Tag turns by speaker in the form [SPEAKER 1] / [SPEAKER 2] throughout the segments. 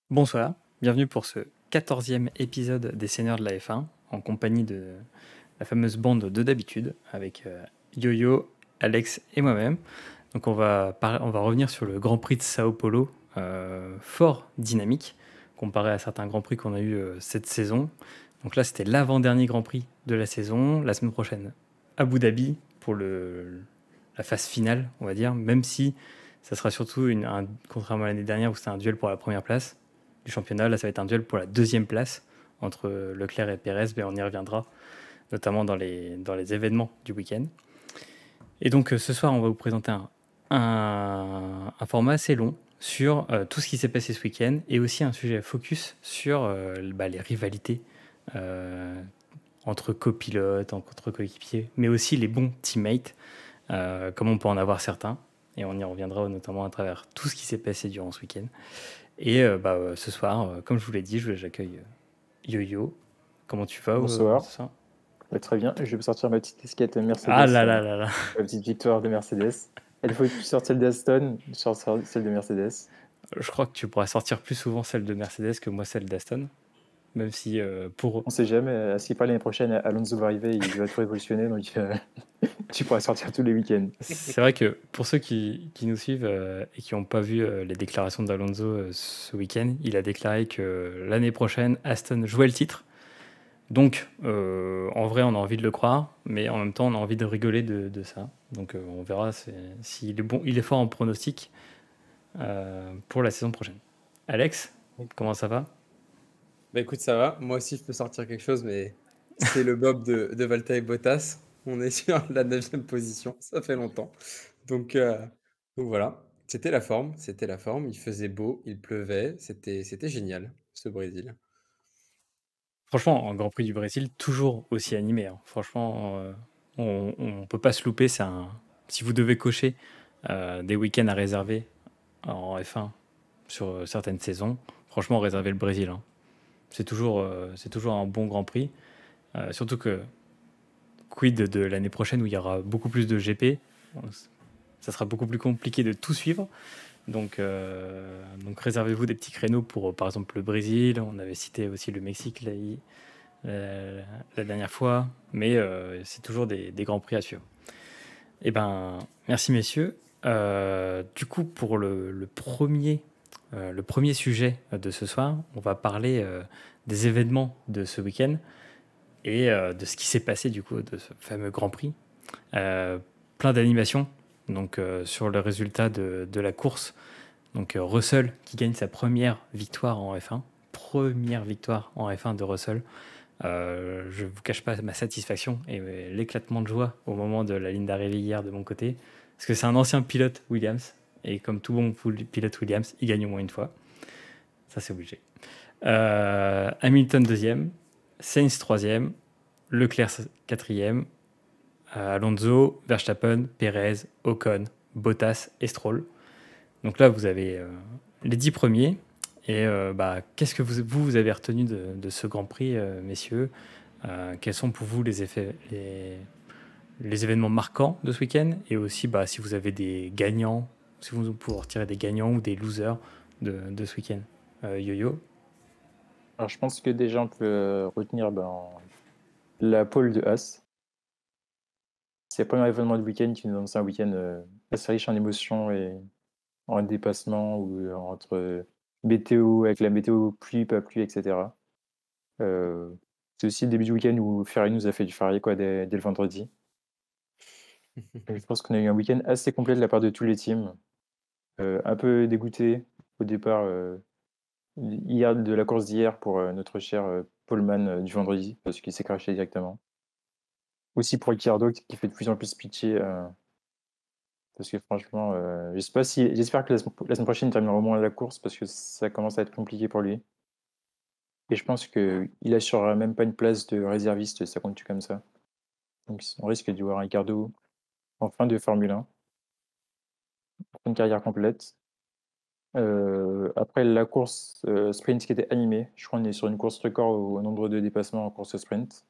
[SPEAKER 1] Bonsoir, bienvenue pour ce 14e épisode des Seigneurs de la F1 en compagnie de la fameuse bande de d'habitude avec Yo-Yo, Alex et moi-même. Donc on va revenir sur le Grand Prix de Sao Paulo, fort dynamique comparé à certains Grands Prix qu'on a eu cette saison. Donc là c'était l'avant-dernier Grand Prix de la saison, la semaine prochaine Abu Dhabi pour la phase finale on va dire, même si ça sera surtout contrairement à l'année dernière où c'était un duel pour la première place du championnat. Là, ça va être un duel pour la deuxième place entre Leclerc et Pérez, mais on y reviendra, notamment dans les événements du week-end. Et donc, ce soir, on va vous présenter un format assez long sur tout ce qui s'est passé ce week-end et aussi un sujet focus sur les rivalités euh, entre copilotes, entre coéquipiers, mais aussi les bons teammates, comme on peut en avoir certains. Et on y reviendra notamment à travers tout ce qui s'est passé durant ce week-end. Et ce soir, comme je vous l'ai dit, j'accueille Yo-Yo. Comment tu vas
[SPEAKER 2] Bonsoir.
[SPEAKER 1] ce soir?
[SPEAKER 2] Très bien. Je vais sortir ma petite casquette
[SPEAKER 1] Ah
[SPEAKER 2] Mercedes,
[SPEAKER 1] là là là là.
[SPEAKER 2] ma petite victoire de Mercedes. Elle faut plus sortir celle d'Aston, je sors celle de Mercedes.
[SPEAKER 1] Je crois que tu pourras sortir plus souvent celle de Mercedes que moi celle d'Aston. Même si pour...
[SPEAKER 2] On sait jamais, à ce qui parle l'année prochaine, Alonso va arriver, il va tout révolutionner, donc tu pourras sortir tous les week-ends.
[SPEAKER 1] C'est vrai que pour ceux qui nous suivent et qui n'ont pas vu les déclarations d'Alonso ce week-end, il a déclaré que l'année prochaine, Aston jouait le titre. Donc, en vrai, on a envie de le croire, mais en même temps, on a envie de rigoler de ça. Donc, on verra s'il est bon. Il est fort en pronostic pour la saison prochaine. Alex, comment ça va?
[SPEAKER 3] Bah écoute, ça va. Moi aussi, je peux sortir quelque chose, mais c'est le Bob de Valtteri Bottas. On est sur la 9e position. Ça fait longtemps. Donc, euh, donc voilà. C'était la forme. C'était la forme. Il faisait beau, il pleuvait. C'était génial, ce Brésil.
[SPEAKER 1] Franchement, en Grand Prix du Brésil, toujours aussi animé, hein. Franchement, on peut pas se louper. Si vous devez cocher des week-ends à réserver en F1 sur certaines saisons, franchement, réservez le Brésil, hein. C'est toujours un bon Grand Prix. Surtout que quid de l'année prochaine où il y aura beaucoup plus de GP, ça sera beaucoup plus compliqué de tout suivre. Donc réservez-vous des petits créneaux pour, par exemple, le Brésil. On avait cité aussi le Mexique la dernière fois, mais c'est toujours des grands prix à suivre. Eh ben, merci messieurs. Du coup, pour le premier sujet de ce soir, on va parler des événements de ce week-end et de ce qui s'est passé du coup de ce fameux Grand Prix. Plein d'animations donc sur le résultat de la course. Donc Russell qui gagne sa première victoire en F1, première victoire en F1 de Russell. Je ne vous cache pas ma satisfaction et l'éclatement de joie au moment de la ligne d'arrivée hier de mon côté, parce que c'est un ancien pilote Williams et comme tout bon pilote Williams, il gagne au moins une fois. Ça c'est obligé. Hamilton deuxième, Sainz troisième, Leclerc quatrième, Alonso, Verstappen, Perez, Ocon, Bottas et Stroll. Donc là, vous avez les 10 premiers. Et qu'est-ce que vous avez retenu de ce Grand Prix, messieurs? Quels sont pour vous les événements marquants de ce week-end? Et aussi, si vous avez des gagnants, si vous pouvez retirer des gagnants ou des losers de ce week-end. Yo-Yo.
[SPEAKER 2] Alors je pense que déjà on peut retenir la pole de As. C'est le premier événement du week-end qui nous annonce un week-end assez riche en émotions et en dépassement ou entre météo, avec la météo pluie, pas pluie, etc. Euh, c'est aussi le début du week-end où Ferrari nous a fait du Ferrari quoi, dès le vendredi. Et je pense qu'on a eu un week-end assez complet de la part de tous les teams. Un peu dégoûté au départ hier de la course d'hier pour notre cher Poleman du vendredi parce qu'il s'est craché directement. Aussi pour Ricciardo qui fait de plus en plus pitié parce que franchement, je sais pas si j'espère que la semaine prochaine il terminera au moins la course parce que ça commence à être compliqué pour lui. Et je pense qu'il assurera même pas une place de réserviste, ça continue comme ça. Donc on risque d'y voir un Ricciardo en fin de Formule 1, une carrière complète. Après la course sprint qui était animée, je crois qu'on est sur une course record au nombre de dépassements en course sprint,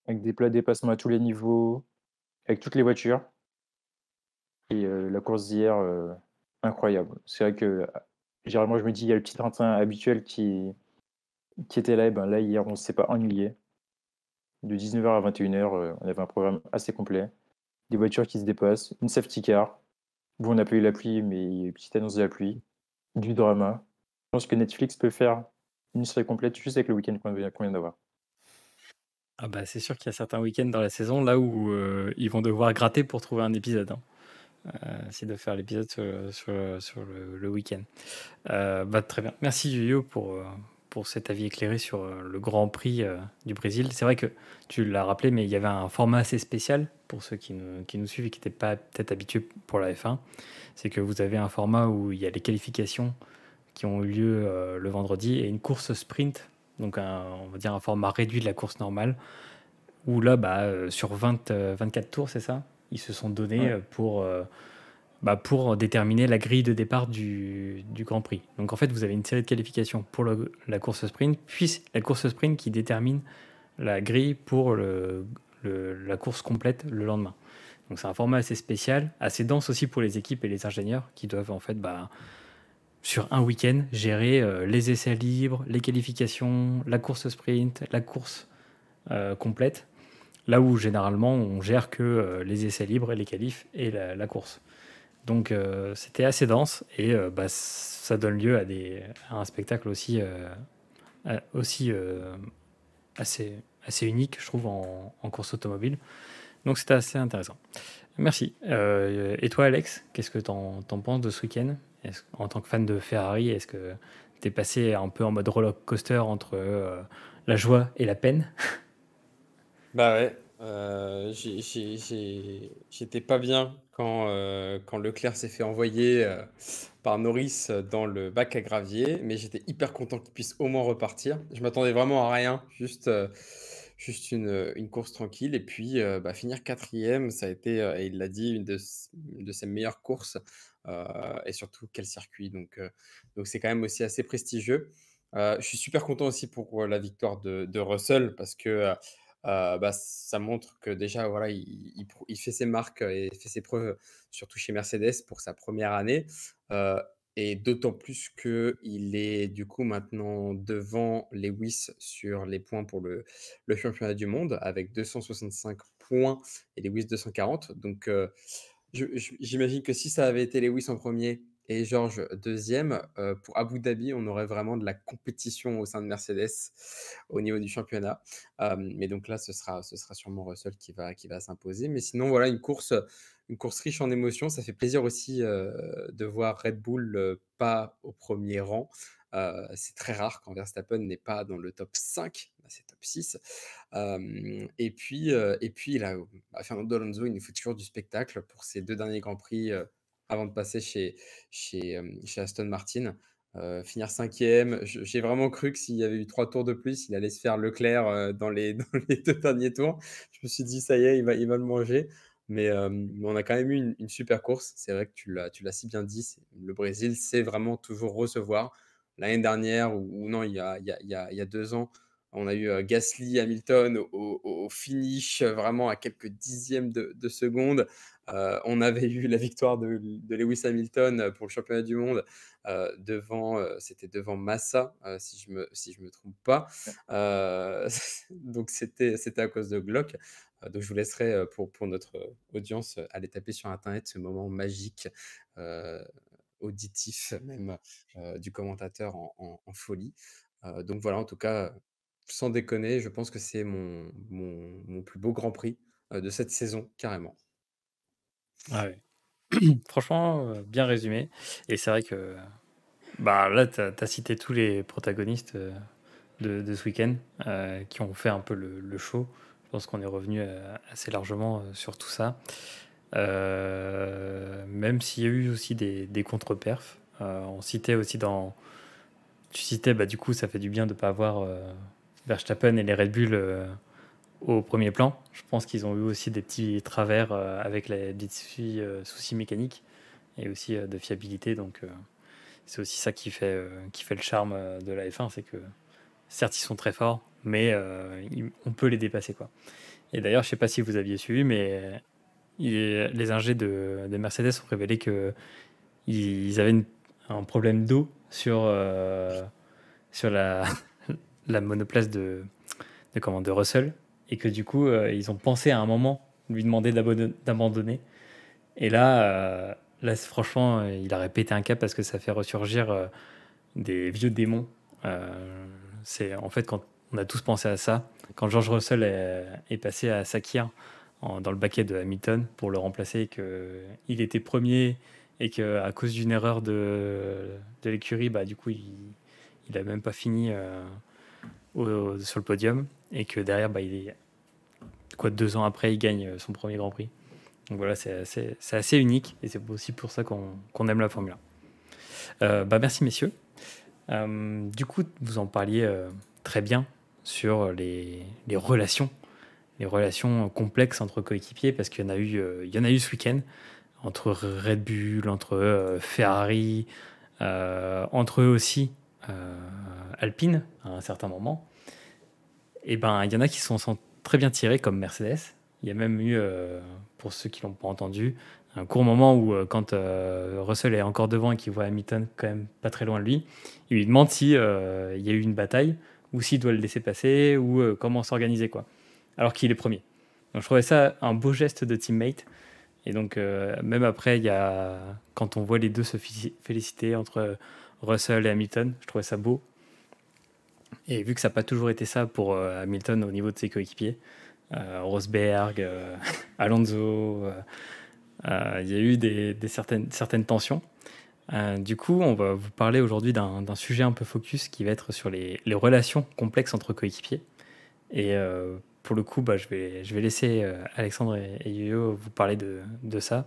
[SPEAKER 2] avec des plats de dépassement à tous les niveaux, avec toutes les voitures. Et la course d'hier, incroyable. C'est vrai que généralement, je me dis, il y a le petit train habituel qui était là. Et ben là, hier, on ne s'est pas ennuyé. De 19h à 21h, on avait un programme assez complet. Des voitures qui se dépassent, une safety car. Bon, on n'a pas eu la pluie, mais il y a une petite annonce de la pluie. Du drama. Je pense que Netflix peut faire une série complète juste avec le week-end qu'on vient d'avoir.
[SPEAKER 1] Ah bah, c'est sûr qu'il y a certains week-ends dans la saison là où ils vont devoir gratter pour trouver un épisode, hein. Essayer de faire l'épisode sur le week-end. Bah, très bien. Merci Yuyo pour cet avis éclairé sur le Grand Prix du Brésil. C'est vrai que tu l'as rappelé, mais il y avait un format assez spécial pour ceux qui nous suivent et qui n'étaient pas peut-être habitués pour la F1. C'est que vous avez un format où il y a les qualifications qui ont eu lieu le vendredi et une course sprint, donc on va dire un format réduit de la course normale, où là, sur 24 tours, c'est ça, ils se sont donnés
[SPEAKER 2] Ouais.
[SPEAKER 1] pour déterminer la grille de départ du Grand Prix. Donc en fait, vous avez une série de qualifications pour la course sprint, puis la course sprint qui détermine la grille pour la course complète le lendemain. Donc c'est un format assez spécial, assez dense aussi pour les équipes et les ingénieurs qui doivent en fait, sur un week-end, gérer les essais libres, les qualifications, la course sprint, la course complète. Là où généralement on gère que les essais libres et les qualifs et la course. Donc c'était assez dense et ça donne lieu à un spectacle aussi assez unique, je trouve, en course automobile. Donc c'était assez intéressant. Merci. Et toi, Alex, qu'est-ce que t'en penses de ce week-end? En tant que fan de Ferrari, est-ce que t'es passé un peu en mode roller coaster entre la joie et la peine?
[SPEAKER 3] Bah ouais, j'étais pas bien quand Leclerc s'est fait envoyer par Norris dans le bac à gravier, mais j'étais hyper content qu'il puisse au moins repartir. Je m'attendais vraiment à rien, juste une course tranquille. Et puis finir quatrième, ça a été, et il l'a dit, une de ses meilleures courses. Et surtout, quel circuit. Donc c'est quand même aussi assez prestigieux. Je suis super content aussi pour la victoire de Russell parce que ça montre que déjà, voilà, il fait ses marques et fait ses preuves, surtout chez Mercedes pour sa première année. Euh, et d'autant plus qu'il est du coup maintenant devant Lewis sur les points pour le championnat du monde avec 265 points et Lewis 240. Donc, j'imagine que si ça avait été Lewis en premier et George deuxième, pour Abu Dhabi, on aurait vraiment de la compétition au sein de Mercedes au niveau du championnat. Mais donc là, ce sera sûrement Russell qui va s'imposer. Mais sinon, voilà, une course riche en émotions. Ça fait plaisir aussi de voir Red Bull pas au premier rang. C'est très rare quand Verstappen n'est pas dans le top 5, là, c'est top 6. Et puis là, Fernando Alonso, il nous faut toujours du spectacle pour ses 2 derniers Grands Prix avant de passer chez Aston Martin. Finir 5e, j'ai vraiment cru que s'il y avait eu 3 tours de plus, il allait se faire Leclerc dans les, dans les 2 derniers tours. Je me suis dit, ça y est, il va le manger. Mais on a quand même eu une super course. C'est vrai que tu l'as si bien dit. Le Brésil sait vraiment toujours recevoir. L'année dernière, ou non, il y a 2 ans, on a eu Gasly, Hamilton au finish, vraiment à quelques dixièmes de seconde. On avait eu la victoire de Lewis Hamilton pour le championnat du monde c'était devant Massa, si je me trompe pas. Donc c'était à cause de Glock. Donc je vous laisserai pour notre audience aller taper sur Internet ce moment magique, euh, auditif même, du commentateur en folie. Donc voilà, en tout cas, sans déconner, je pense que c'est mon plus beau Grand Prix de cette saison, carrément.
[SPEAKER 1] Ah ouais. Franchement, bien résumé. Et c'est vrai que là, tu as cité tous les protagonistes de ce week-end qui ont fait un peu le show. Je pense qu'on est revenu assez largement sur tout ça. Même s'il y a eu aussi des contre-perfs. On citait aussi Tu citais, du coup, ça fait du bien de ne pas avoir Verstappen et les Red Bull au premier plan. Je pense qu'ils ont eu aussi des petits travers avec des soucis mécaniques et aussi de fiabilité. Donc, c'est aussi ça qui fait le charme de la F1, c'est que certes, ils sont très forts, mais on peut les dépasser, quoi. Et d'ailleurs, je sais pas si vous aviez suivi, mais les ingés de Mercedes ont révélé qu'ils avaient un problème d'eau sur la, la monoplace de Russell, et que du coup, ils ont pensé à un moment lui demander d'abandonner. Et là franchement, il a répété un cap parce que ça fait ressurgir des vieux démons. Euh, c'est en fait quand on a tous pensé à ça, quand George Russell est passé à Sakir dans le baquet de Hamilton pour le remplacer, et qu'il était premier et qu'à cause d'une erreur de l'écurie, bah, du coup, il a même pas fini sur le podium, et que derrière, bah, il est, quoi, 2 ans après, il gagne son premier Grand Prix. Donc voilà, c'est assez unique, et c'est aussi pour ça qu'on aime la Formule 1. Bah, merci messieurs. Du coup, vous en parliez très bien sur les relations complexes entre coéquipiers, parce qu'il y en a eu ce week-end entre Red Bull, entre Ferrari, entre eux aussi Alpine à un certain moment. Et ben, il y en a qui sont très bien tirés, comme Mercedes. Il y a même eu, pour ceux qui l'ont pas entendu, un court moment où, quand Russell est encore devant et qu'il voit Hamilton quand même pas très loin de lui, il lui demande si il y a eu une bataille, ou s'il doit le laisser passer, ou comment s'organiser, quoi. Alors qu'il est premier. Donc je trouvais ça un beau geste de teammate. Et donc, même après, quand on voit les deux se féliciter entre Russell et Hamilton, je trouvais ça beau. Et vu que ça n'a pas toujours été ça pour Hamilton au niveau de ses coéquipiers, Rosberg, Alonso, il y a eu certaines tensions. Du coup, on va vous parler aujourd'hui d'un sujet un peu focus qui va être sur les relations complexes entre coéquipiers. Et pour le coup, bah, je vais laisser Alexandre et Yo vous parler de ça.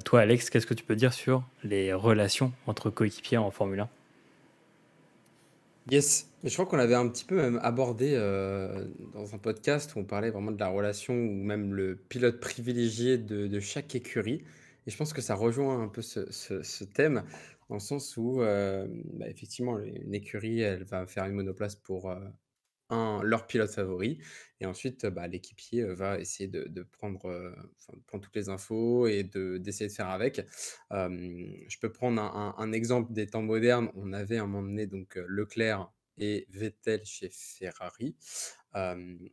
[SPEAKER 1] Toi, Alex, qu'est-ce que tu peux dire sur les relations entre coéquipiers en Formule 1?
[SPEAKER 3] Yes, mais je crois qu'on l'avait un petit peu même abordé dans un podcast où on parlait vraiment de la relation ou même le pilote privilégié de chaque écurie. Et je pense que ça rejoint un peu ce thème, dans le sens où, bah, effectivement, une écurie, elle va faire une monoplace pour leur pilote favori. Et ensuite, bah, l'équipier va essayer de prendre, enfin, de prendre toutes les infos et d'essayer de faire avec. Je peux prendre un exemple des temps modernes. On avait à un moment donné donc, Leclerc et Vettel chez Ferrari.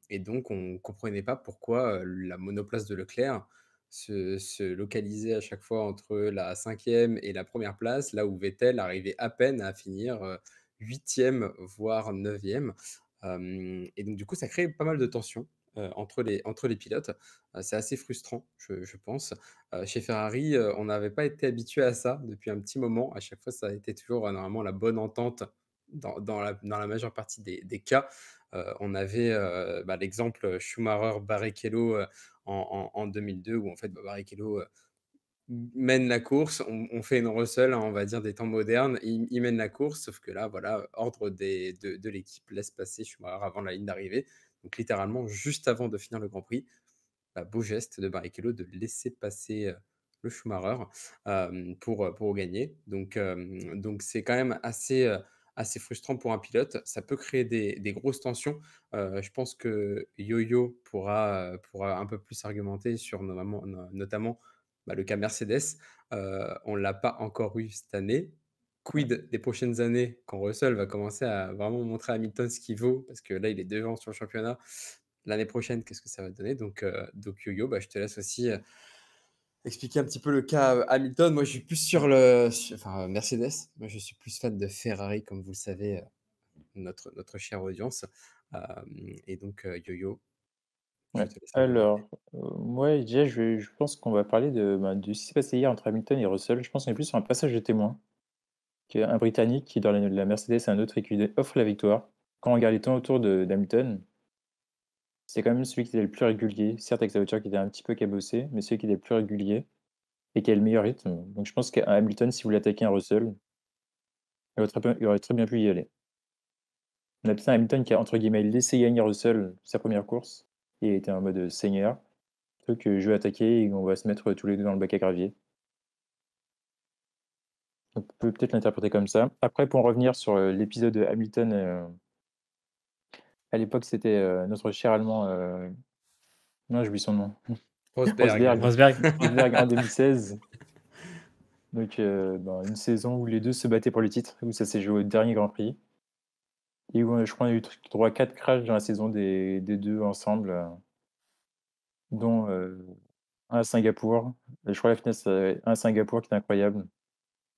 [SPEAKER 3] Et donc on ne comprenait pas pourquoi la monoplace de Leclerc se localisait à chaque fois entre la 5e et la première place, là où Vettel arrivait à peine à finir 8e, voire 9e. Et donc du coup, ça crée pas mal de tensions entre les pilotes. C'est assez frustrant, je pense. Chez Ferrari, on n'avait pas été habitué à ça depuis un petit moment. À chaque fois, ça a été toujours normalement la bonne entente dans la majeure partie des cas. On avait bah, l'exemple Schumacher-Barrichello en 2002, où en fait, bah, Barrichello mène la course, on fait une Russell, hein, on va dire des temps modernes, il mène la course, sauf que là, voilà, ordre de l'équipe, laisse passer Schumacher avant la ligne d'arrivée. Donc littéralement, juste avant de finir le Grand Prix, bah, beau geste de Barrichello de laisser passer le Schumacher pour gagner. Donc c'est quand même assez frustrant pour un pilote. Ça peut créer des grosses tensions. Je pense que Yo-Yo pourra un peu plus argumenter sur notamment bah, le cas Mercedes. On ne l'a pas encore eu cette année. Quid des prochaines années quand Russell va commencer à vraiment montrer à Hamilton ce qu'il vaut, parce que là, il est devant sur le championnat. L'année prochaine, qu'est-ce que ça va donner? Donc Yo-Yo, bah, je te laisse aussi expliquer un petit peu le cas Hamilton. Moi, je suis plus enfin, Mercedes. Moi, je suis plus fan de Ferrari, comme vous le savez, notre chère audience. Euh, et donc, Yo-Yo, je
[SPEAKER 2] Ouais.
[SPEAKER 3] te laisse argumenter.
[SPEAKER 2] Alors, moi, déjà, je pense qu'on va parler de ce qui s'est passé hier entre Hamilton et Russell. Je pense qu'on est plus sur un passage de témoin, qu'un Britannique qui, dans la Mercedes et un autre écurie, offre la victoire. Quand on regarde les temps autour d'Hamilton, c'est quand même celui qui était le plus régulier. Certes, avec sa voiture qui était un petit peu cabossée, mais celui qui était le plus régulier et qui a le meilleur rythme. Donc, je pense qu'à Hamilton, si vous l'attaquez un Russell, il aurait très bien pu y aller. On a peut-être un Hamilton qui a, entre guillemets, laissé gagner Russell sa première course. Et il était en mode seigneur. Truc, je vais attaquer et on va se mettre tous les deux dans le bac à gravier. On peut peut-être l'interpréter comme ça. Après, pour en revenir sur l'épisode de Hamilton, à l'époque, c'était notre cher Allemand. Non, j'oublie son nom.
[SPEAKER 3] Rosberg.
[SPEAKER 2] Rosberg.
[SPEAKER 1] Rosberg.
[SPEAKER 2] Rosberg en 2016. Donc, une saison où les deux se battaient pour le titre, où ça s'est joué au dernier Grand Prix. Et où je crois qu'on a eu 3-4 crashs dans la saison des deux ensemble, dont un à Singapour. Je crois la finale, c'est un à Singapour qui est incroyable.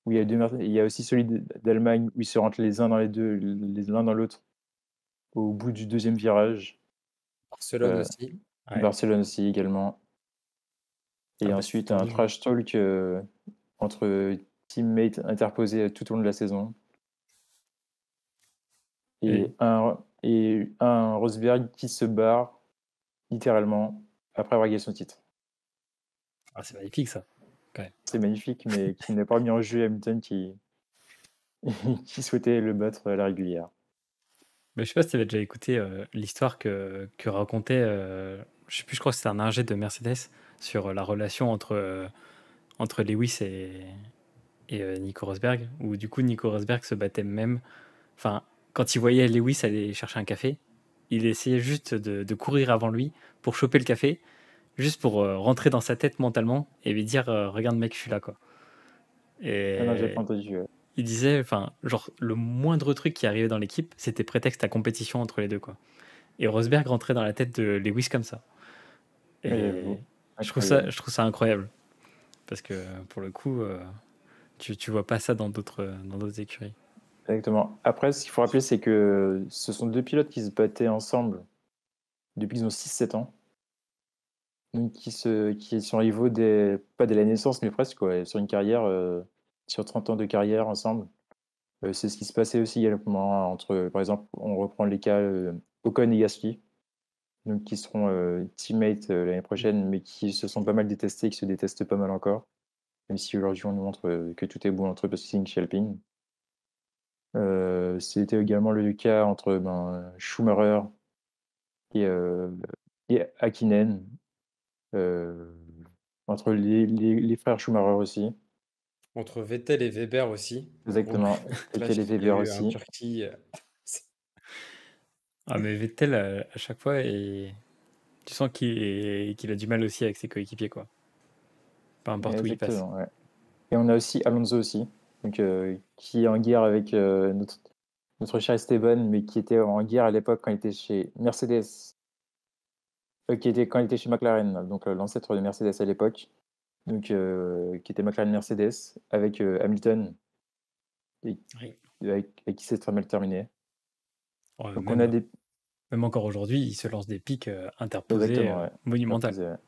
[SPEAKER 2] Où il y a il y a aussi celui d'Allemagne où ils se rentrent les uns dans les deux, l'un dans l'autre, au bout du deuxième virage.
[SPEAKER 3] Barcelone
[SPEAKER 2] Euh,
[SPEAKER 3] aussi.
[SPEAKER 1] Ouais.
[SPEAKER 2] Barcelone aussi également.
[SPEAKER 1] Ah
[SPEAKER 2] Et
[SPEAKER 1] bah, c'était
[SPEAKER 2] ensuite, un
[SPEAKER 1] tendu, hein.
[SPEAKER 2] trash talk entre teammates interposés tout au long de la saison.
[SPEAKER 1] Et
[SPEAKER 2] Et un Rosberg qui se barre, littéralement, après avoir gagné son titre.
[SPEAKER 1] ah, c'est magnifique ça. Ouais.
[SPEAKER 2] C'est magnifique, mais qui n'a pas mis en jeu Hamilton qui souhaitait le battre à la régulière.
[SPEAKER 1] Mais je sais pas si tu avais déjà écouté l'histoire que racontait, je sais plus, je crois que c'était un ingé de Mercedes sur la relation entre Lewis et Nico Rosberg, où du coup Nico Rosberg se battait même, enfin, quand il voyait Lewis aller chercher un café, il essayait juste de courir avant lui pour choper le café, juste pour rentrer dans sa tête mentalement et lui dire regarde mec, je suis là quoi.
[SPEAKER 2] Ah non, j'ai
[SPEAKER 1] Et
[SPEAKER 2] pas entendu.
[SPEAKER 1] il disait, enfin, genre le moindre truc qui arrivait dans l'équipe, c'était prétexte à compétition entre les deux quoi. Et Rosberg rentrait dans la tête de Lewis comme ça. Et
[SPEAKER 2] J'avoue,
[SPEAKER 1] je
[SPEAKER 2] incroyable.
[SPEAKER 1] trouve ça incroyable parce que pour le coup, tu vois pas ça dans d'autres écuries.
[SPEAKER 2] Exactement. Après, ce qu'il faut rappeler, c'est que ce sont deux pilotes qui se battaient ensemble depuis qu'ils ont 6-7 ans. Donc, qui sont rivaux pas dès la naissance, mais presque, quoi, sur une carrière, sur 30 ans de carrière ensemble. C'est ce qui se passait aussi également entre, par exemple, on reprend les cas Ocon et Gasly, donc qui seront teammates l'année prochaine, mais qui se sont pas mal détestés, qui se détestent pas mal encore, même si aujourd'hui on nous montre que tout est beau entre eux parce que c'est une chez Alpine. C'était également le cas entre Schumacher et, euh, et Hakkinen, euh, entre les frères Schumacher aussi,
[SPEAKER 3] Entre Vettel et Weber aussi. Gros
[SPEAKER 2] exactement,
[SPEAKER 3] clash
[SPEAKER 2] Vettel et
[SPEAKER 3] qu'il y a
[SPEAKER 2] Weber
[SPEAKER 3] eu en
[SPEAKER 2] aussi.
[SPEAKER 3] Turquie. C'est-
[SPEAKER 1] Ah, mais Vettel, à chaque fois, tu sens qu'il a du mal aussi avec ses coéquipiers, quoi. Peu importe où il passe.
[SPEAKER 2] Exactement, ouais. Et on a aussi Alonso aussi, donc, qui est en guerre avec notre cher Esteban, mais qui était en guerre à l'époque quand il était chez Mercedes, quand il était chez McLaren, donc l'ancêtre de Mercedes à l'époque, donc qui était McLaren Mercedes, avec Hamilton, et
[SPEAKER 1] Oui.
[SPEAKER 2] avec qui c'est très mal terminé.
[SPEAKER 1] Ouais,
[SPEAKER 2] Donc on a des...
[SPEAKER 1] même encore aujourd'hui, il se lance des pics interposés
[SPEAKER 2] Exactement, ouais.
[SPEAKER 1] monumentales.
[SPEAKER 2] Interposé, ouais.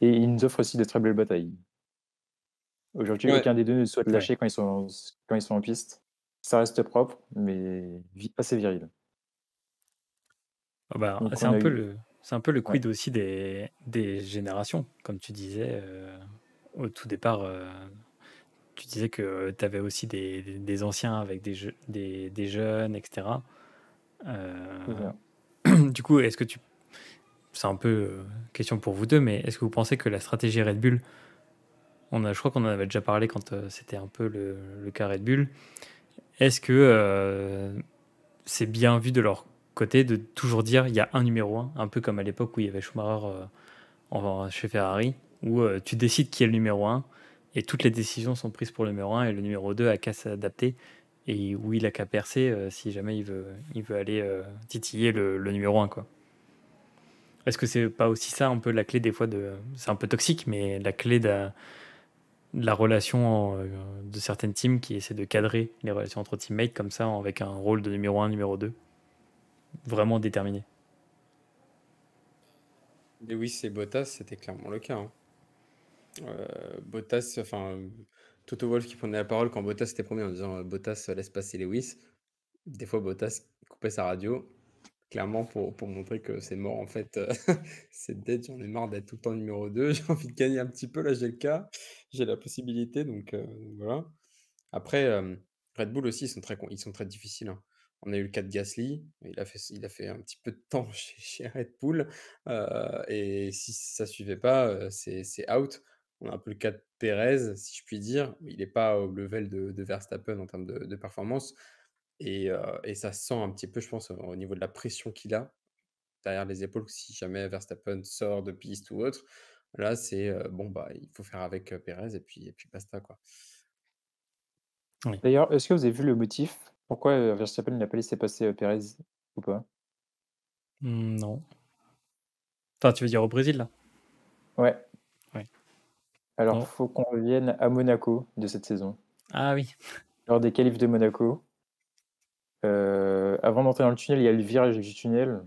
[SPEAKER 2] Et ils nous offrent aussi de très belles batailles. Aujourd'hui,
[SPEAKER 3] Ouais,
[SPEAKER 2] aucun des deux ne souhaite
[SPEAKER 1] Ouais.
[SPEAKER 2] lâcher quand ils sont en piste. Ça reste propre, mais assez viril.
[SPEAKER 1] Ah bah,
[SPEAKER 2] Donc on a eu...
[SPEAKER 1] c'est un peu le
[SPEAKER 2] Ouais,
[SPEAKER 1] quid aussi des générations, comme tu disais au tout départ. Tu disais que tu avais aussi des anciens avec des jeunes, etc.
[SPEAKER 2] c'est
[SPEAKER 1] Euh,
[SPEAKER 2] ça.
[SPEAKER 1] du coup, c'est un peu question pour vous deux, mais est-ce que vous pensez que la stratégie Red Bull, je crois qu'on en avait déjà parlé quand c'était un peu le cas Red Bull, est-ce que c'est bien vu de leur côté de toujours dire il y a un numéro un peu comme à l'époque où il y avait Schumacher chez Ferrari, où tu décides qui est le numéro un et toutes les décisions sont prises pour le numéro un et le numéro 2 a qu'à s'adapter et où il a qu'à percer si jamais il veut aller titiller le numéro un quoi. Est-ce que c'est pas aussi ça un peu la clé des fois c'est un peu toxique, mais la clé de la relation de certaines teams qui essaient de cadrer les relations entre teammates comme ça avec un rôle de numéro un numéro 2 vraiment déterminé.
[SPEAKER 3] Lewis et Bottas, c'était clairement le cas, hein. Bottas, enfin, Toto Wolff qui prenait la parole quand Bottas était premier en disant Bottas laisse passer Lewis. Des fois, Bottas coupait sa radio, clairement pour montrer que c'est mort en fait. C'est dead, j'en ai marre d'être tout le temps numéro 2. J'ai envie de gagner un petit peu, là j'ai le cas, j'ai la possibilité, donc voilà. Après, Red Bull aussi, ils sont très difficiles, hein. On a eu le cas de Gasly, il a fait un petit peu de temps chez Red Bull, et si ça suivait pas, c'est out. On a un peu le cas de Perez, si je puis dire. Il n'est pas au level de Verstappen en termes de performance, et ça se sent un petit peu, je pense, au niveau de la pression qu'il a derrière les épaules, si jamais Verstappen sort de piste ou autre. Là, c'est bon, bah, il faut faire avec Pérez et puis basta, quoi.
[SPEAKER 1] Oui.
[SPEAKER 2] D'ailleurs, est-ce que vous avez vu le motif? Pourquoi, Verstappen n'a pas laissé passer, Pérez ou pas?
[SPEAKER 1] Non. Enfin, tu veux dire au Brésil, là?
[SPEAKER 2] Ouais,
[SPEAKER 1] Ouais.
[SPEAKER 2] alors
[SPEAKER 1] Non.
[SPEAKER 2] faut qu'on revienne à Monaco de cette saison.
[SPEAKER 1] Ah oui.
[SPEAKER 2] Lors des qualifs de Monaco, avant d'entrer dans le tunnel, il y a le virage du tunnel.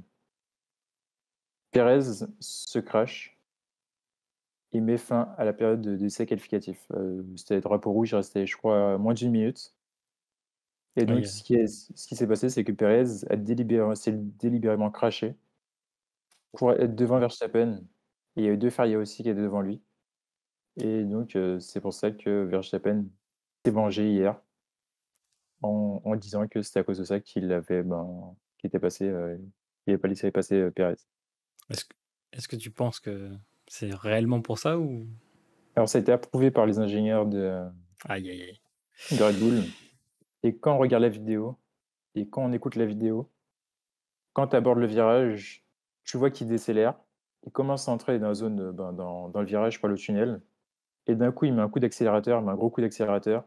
[SPEAKER 2] Pérez se crache et met fin à la période d'essai qualificatif. C'était drapeau rouge, il restait, je crois, moins d'1 minute et
[SPEAKER 1] Oui,
[SPEAKER 2] donc ce qui s'est passé, c'est que Pérez s'est délibérément crashé pour être devant Verstappen et il y a eu 2 Ferrari aussi qui étaient devant lui et donc c'est pour ça que Verstappen s'est vengé hier en disant que c'était à cause de ça qu'il était passé, il avait pas laissé passer, Pérez.
[SPEAKER 1] est-ce que est-ce que tu penses que c'est réellement pour ça ou?
[SPEAKER 2] Alors ça a été approuvé par les ingénieurs
[SPEAKER 1] Aïe, aïe, aïe.
[SPEAKER 2] de Red Bull et quand on regarde la vidéo et quand on écoute la vidéo, quand tu abordes le virage, tu vois qu'il décélère, il commence à entrer dans la zone, dans le virage, pas le tunnel et d'un coup, il met un coup d'accélérateur, il met un gros coup d'accélérateur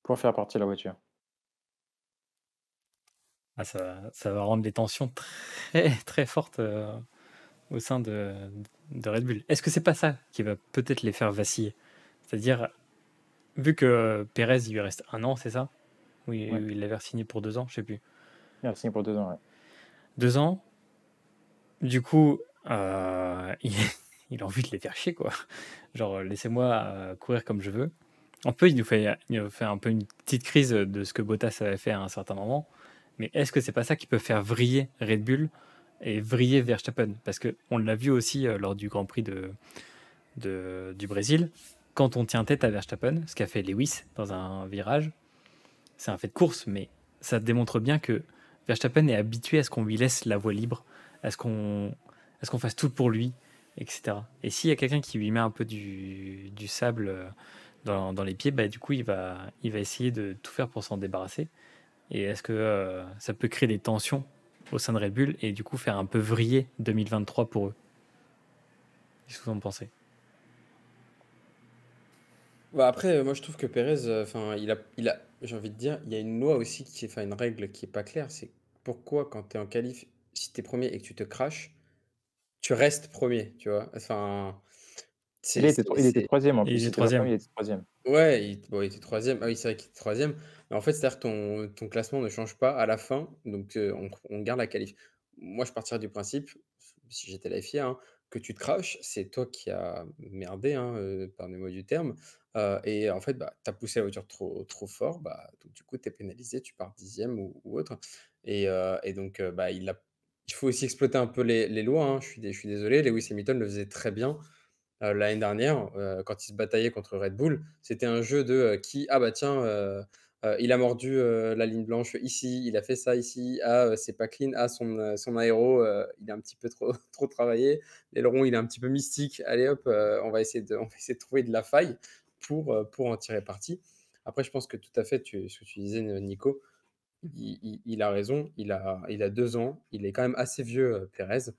[SPEAKER 2] pour faire partir la voiture.
[SPEAKER 1] Ah, ça va rendre les tensions très, très fortes, au sein de Red Bull. Est-ce que c'est pas ça qui va peut-être les faire vaciller? C'est-à-dire, vu que Pérez, il lui reste 1 an, c'est ça? Oui,
[SPEAKER 2] Ouais,
[SPEAKER 1] il l'avait signé pour 2 ans, je sais plus.
[SPEAKER 2] il a signé pour 2 ans, ouais.
[SPEAKER 1] 2 ans, du coup, il il a envie de les faire chier, quoi. Genre, laissez-moi, courir comme je veux. Un peu, il nous fait un peu une petite crise de ce que Bottas avait fait à un certain moment. Mais est-ce que c'est pas ça qui peut faire vriller Red Bull et vriller Verstappen? Parce qu'on l'a vu aussi lors du Grand Prix du Brésil. Quand on tient tête à Verstappen, ce qu'a fait Lewis dans un virage, c'est un fait de course, mais ça démontre bien que Verstappen est habitué à ce qu'on lui laisse la voie libre, à ce qu'on fasse tout pour lui, etc. Et s'il y a quelqu'un qui lui met un peu du sable dans les pieds, bah, du coup, il va essayer de tout faire pour s'en débarrasser. Et est-ce que ça peut créer des tensions au sein de Red Bull et du coup faire un peu vriller 2023 pour eux? Qu'est-ce que vous en pensez?
[SPEAKER 3] Bah, après, moi, je trouve que Pérez, enfin, j'ai envie de dire, il y a une loi aussi enfin, une règle qui est pas claire, c'est pourquoi quand tu es en qualif, si tu es 1er et que tu te crashes, tu restes premier, tu vois? Enfin,
[SPEAKER 2] Et là,
[SPEAKER 3] c'est c'est
[SPEAKER 2] il était
[SPEAKER 3] c'est
[SPEAKER 2] 3e en
[SPEAKER 1] Et il
[SPEAKER 2] plus,
[SPEAKER 1] est
[SPEAKER 2] il était pas
[SPEAKER 1] troisième.
[SPEAKER 2] 1er, il était 3e.
[SPEAKER 3] ouais, bon, il était 3e. Ah oui, c'est vrai qu'il était 3e. Mais en fait, c'est-à-dire que ton classement ne change pas à la fin, donc on garde la qualif. Moi, je partirais du principe, si j'étais la FIA, hein, que tu te crashes, c'est toi qui as merdé, hein, pardonnez-moi du terme, et en fait, bah, tu as poussé la voiture trop fort, bah, donc du coup, tu es pénalisé, tu pars 10e ou autre et donc bah, il faut aussi exploiter un peu les lois, hein. Je suis désolé, Lewis Hamilton le faisait très bien. L'année dernière, quand il se bataillait contre Red Bull, c'était un jeu de, qui ah bah tiens, il a mordu, la ligne blanche ici, il a fait ça ici, ah, c'est pas clean, ah son aéro, il a un petit peu trop trop travaillé, l'aileron il est un petit peu mystique, allez hop, on va essayer de trouver de la faille pour en tirer parti. Après je pense que tout à fait ce que tu disais, Nico, il a raison, il a 2 ans, il est quand même assez vieux, Pérez,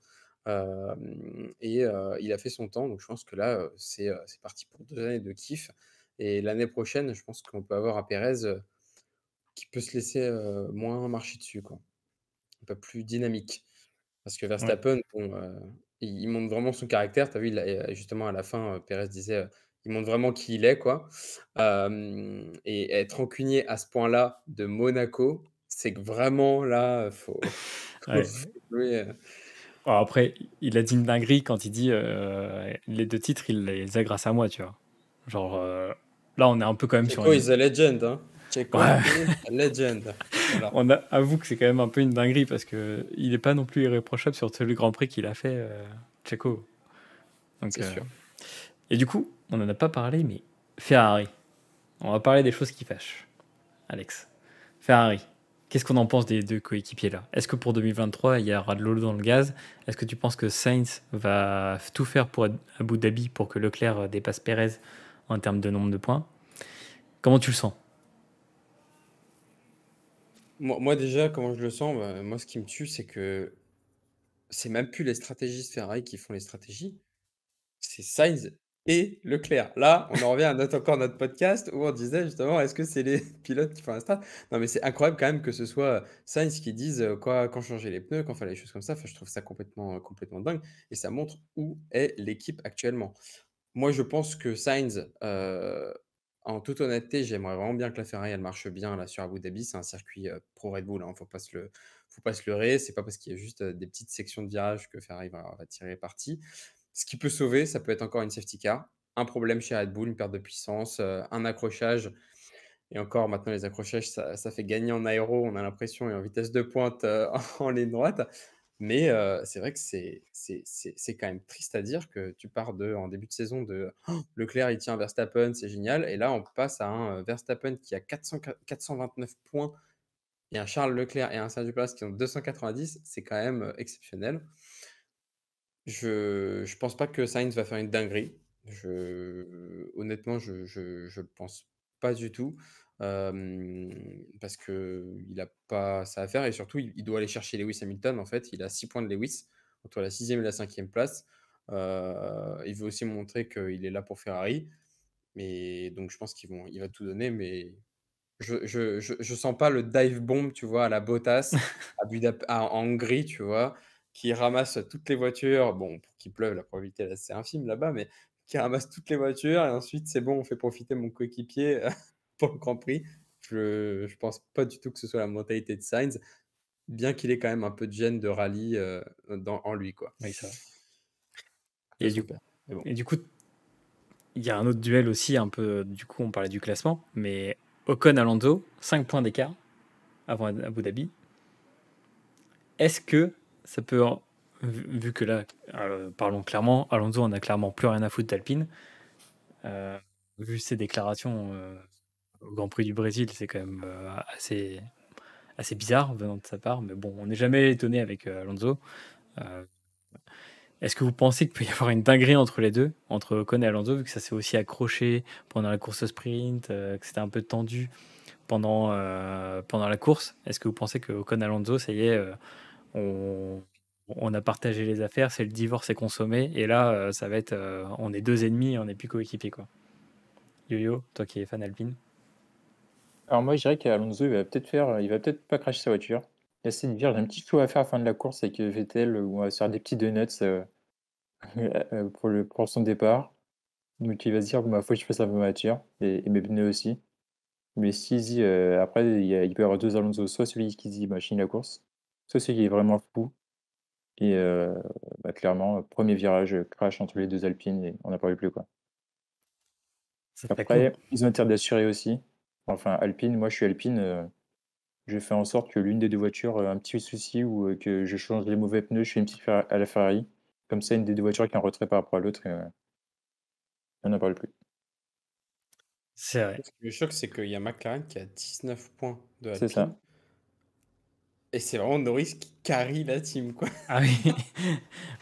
[SPEAKER 3] il a fait son temps, donc je pense que là, c'est parti pour 2 années de kiff et l'année prochaine, je pense qu'on peut avoir un Pérez, qui peut se laisser, moins marcher dessus, quoi. Un peu plus dynamique. Parce que
[SPEAKER 1] Ouais.
[SPEAKER 3] Verstappen, bon, il montre vraiment son caractère. Tu as vu, justement à la fin, Pérez disait, il montre vraiment qui il est, quoi. Et être rancunier à ce point-là de Monaco, c'est que vraiment là, faut
[SPEAKER 1] Ouais.
[SPEAKER 3] jouer,
[SPEAKER 1] Alors après, il a dit une dinguerie quand il dit les 2 titres, il les a grâce à moi, tu vois. Genre, là, on est un peu quand même sur
[SPEAKER 3] Checo
[SPEAKER 1] une.
[SPEAKER 3] is a legend, hein. Checo
[SPEAKER 1] Ouais,
[SPEAKER 3] is a legend. Voilà,
[SPEAKER 1] avoue que c'est quand même un peu une dinguerie parce que il est pas non plus irréprochable sur tout le Grand Prix qu'il a fait, Checo. Donc,
[SPEAKER 3] c'est sûr.
[SPEAKER 1] et du coup, on en a pas parlé, mais Ferrari. On va parler des choses qui fâchent. Alex, Ferrari. Qu'est-ce qu'on en pense des 2 coéquipiers là? Est-ce que pour 2023, il y aura de l'eau dans le gaz? Est-ce que tu penses que Sainz va tout faire pour Abu Dhabi pour que Leclerc dépasse Perez en termes de nombre de points? Comment tu le sens?
[SPEAKER 3] Moi déjà, comment je le sens? Bah, moi, ce qui me tue, c'est que c'est même plus les stratégistes Ferrari qui font les stratégies, c'est Sainz et Leclerc. Là, on en revient à encore notre podcast où on disait justement, est-ce que c'est les pilotes qui font la strat? Non, mais c'est incroyable quand même que ce soit Sainz qui dise quoi, quand changer les pneus, quand faire les choses comme ça. Enfin, je trouve ça complètement dingue et ça montre où est l'équipe actuellement. Moi, je pense que Sainz, en toute honnêteté, j'aimerais vraiment bien que la Ferrari, elle marche bien là sur Abu Dhabi. C'est un circuit pro Red Bull, hein, faut pas se leurrer. C'est pas parce qu'il y a juste des petites sections de virage que Ferrari va tirer parti. Ce qui peut sauver, ça peut être encore une safety car, un problème chez Red Bull, une perte de puissance, un accrochage. Et encore, maintenant, les accrochages, ça fait gagner en aéro, on a l'impression, et en vitesse de pointe en ligne droite. Mais c'est vrai que c'est quand même triste à dire que tu pars en début de saison de Leclerc, il tient Verstappen, c'est génial. Et là, on passe à un Verstappen qui a 429 points et un Charles Leclerc et un Sergio Perez qui ont 290. C'est quand même exceptionnel. Je pense pas que Sainz va faire une dinguerie. Honnêtement, je pense pas du tout. Parce qu'il a pas ça à faire et surtout, il doit aller chercher Lewis Hamilton. En fait, il a 6 points de Lewis entre la 6e et la 5e place. Il veut aussi montrer qu'il est là pour Ferrari. Mais donc, je pense il va tout donner. Mais je sens pas le dive bomb, tu vois, à la Bottas, en Hongrie, tu vois, qui ramasse toutes les voitures. Bon, pour qu'il pleuve, la probabilité est assez infime là-bas, mais qui ramasse toutes les voitures et ensuite, c'est bon, on fait profiter mon coéquipier pour le Grand Prix. Je pense pas du tout que ce soit la mentalité de Sainz, bien qu'il ait quand même un peu de gêne de rallye en lui, quoi.
[SPEAKER 1] Oui, ça va.
[SPEAKER 3] Un peu
[SPEAKER 1] Et
[SPEAKER 3] son
[SPEAKER 1] du,
[SPEAKER 3] père. Mais bon.
[SPEAKER 1] et du coup, il y a un autre duel aussi, un peu. Du coup, on parlait du classement, mais Ocon-Alonso, 5 points d'écart avant Abu Dhabi. Est-ce que ça peut. Vu que là, parlons clairement, Alonso en a clairement plus rien à foutre d'Alpine. Vu ses déclarations au Grand Prix du Brésil, c'est quand même assez bizarre venant de sa part. Mais bon, on n'est jamais étonné avec Alonso. Euh, Est-ce que vous pensez qu'il peut y avoir une dinguerie entre les deux, entre Ocon et Alonso, vu que ça s'est aussi accroché pendant la course sprint, que c'était un peu tendu pendant la course? Est-ce que vous pensez que Ocon et Alonso, ça y est, on, on a partagé les affaires, c'est le divorce est consommé, et là, ça va être, on est deux ennemis, on n'est plus coéquipiers, quoi. Yo-Yo, toi qui es fan Alpine.
[SPEAKER 2] Alors moi, je dirais qu'Alonso, il va peut-être pas cracher sa voiture. Il y a cette virage, un petit show à faire à la fin de la course avec Vettel, où on va se faire des petits donuts pour son départ. Donc il va se dire, bon, bah, faut que je fasse un peu ma voiture, et mes pneus aussi. Mais s'il se dit, après, il peut y avoir deux Alonso, soit celui qui se dit, bah, je finis la course, soit celui qui est vraiment fou. Et bah, clairement, premier virage, crash entre les deux Alpines, et on n'en parle plus, quoi.
[SPEAKER 1] Ça serait cool.
[SPEAKER 2] Après, ils ont intérêt d'assurer aussi. Enfin, Alpine, moi je suis Alpine, je fais en sorte que l'une des deux voitures a un petit souci ou que je change les mauvais pneus, je fais une petite à la Ferrari. Comme ça, une des deux voitures qui est en retrait par rapport à l'autre, et on n'en parle plus.
[SPEAKER 1] C'est vrai.
[SPEAKER 3] Ce qui me choque, c'est qu'il y a McLaren qui a 19 points de
[SPEAKER 2] C'est
[SPEAKER 3] Alpine.
[SPEAKER 2] ça.
[SPEAKER 3] Et c'est vraiment Norris qui carry la team, quoi.
[SPEAKER 1] Ah oui,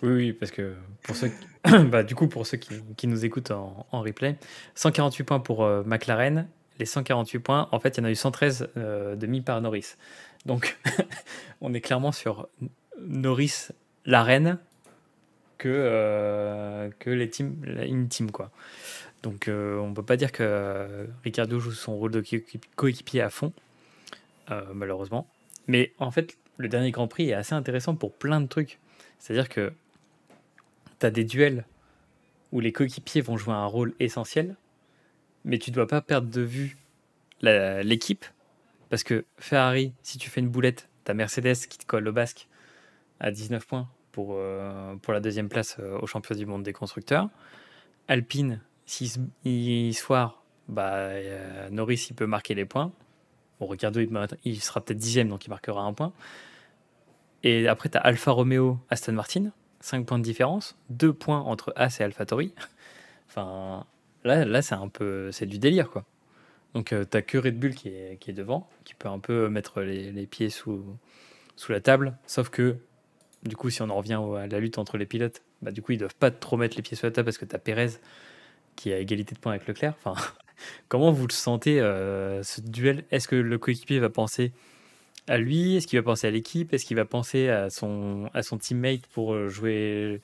[SPEAKER 1] oui, oui, parce que pour ceux qui, bah, du coup, pour ceux qui nous écoutent en replay, 148 points pour McLaren. Les 148 points, en fait, il y en a eu 113 de mis par Norris. Donc, on est clairement sur Norris, la reine, que les teams, une team, quoi. Donc, on peut pas dire que Ricciardo joue son rôle de coéquipier à fond, malheureusement. Mais en fait, le dernier Grand Prix est assez intéressant pour plein de trucs. C'est-à-dire que tu as des duels où les coéquipiers vont jouer un rôle essentiel, mais tu ne dois pas perdre de vue l'équipe, parce que Ferrari, si tu fais une boulette, tu as Mercedes qui te colle au basque à 19 points pour la deuxième place au championnat du monde des constructeurs. Alpine, s'il se foire, bah, Norris il peut marquer les points. Bon, Ricciardo il sera peut-être 10e, donc il marquera un point. Et après, tu as Alfa Romeo, Aston Martin, 5 points de différence, 2 points entre As et AlphaTauri. Enfin, là c'est du délire, quoi. Donc, t'as que Red Bull qui est devant, qui peut un peu mettre les pieds sous la table. Sauf que, du coup, si on en revient à la lutte entre les pilotes, bah, du coup, ils doivent pas trop mettre les pieds sous la table parce que t'as Pérez qui a égalité de points avec Leclerc. Enfin, comment vous le sentez, ce duel? Est-ce que le coéquipier va penser à lui? Est-ce qu'il va penser à l'équipe? Est-ce qu'il va penser à son teammate pour jouer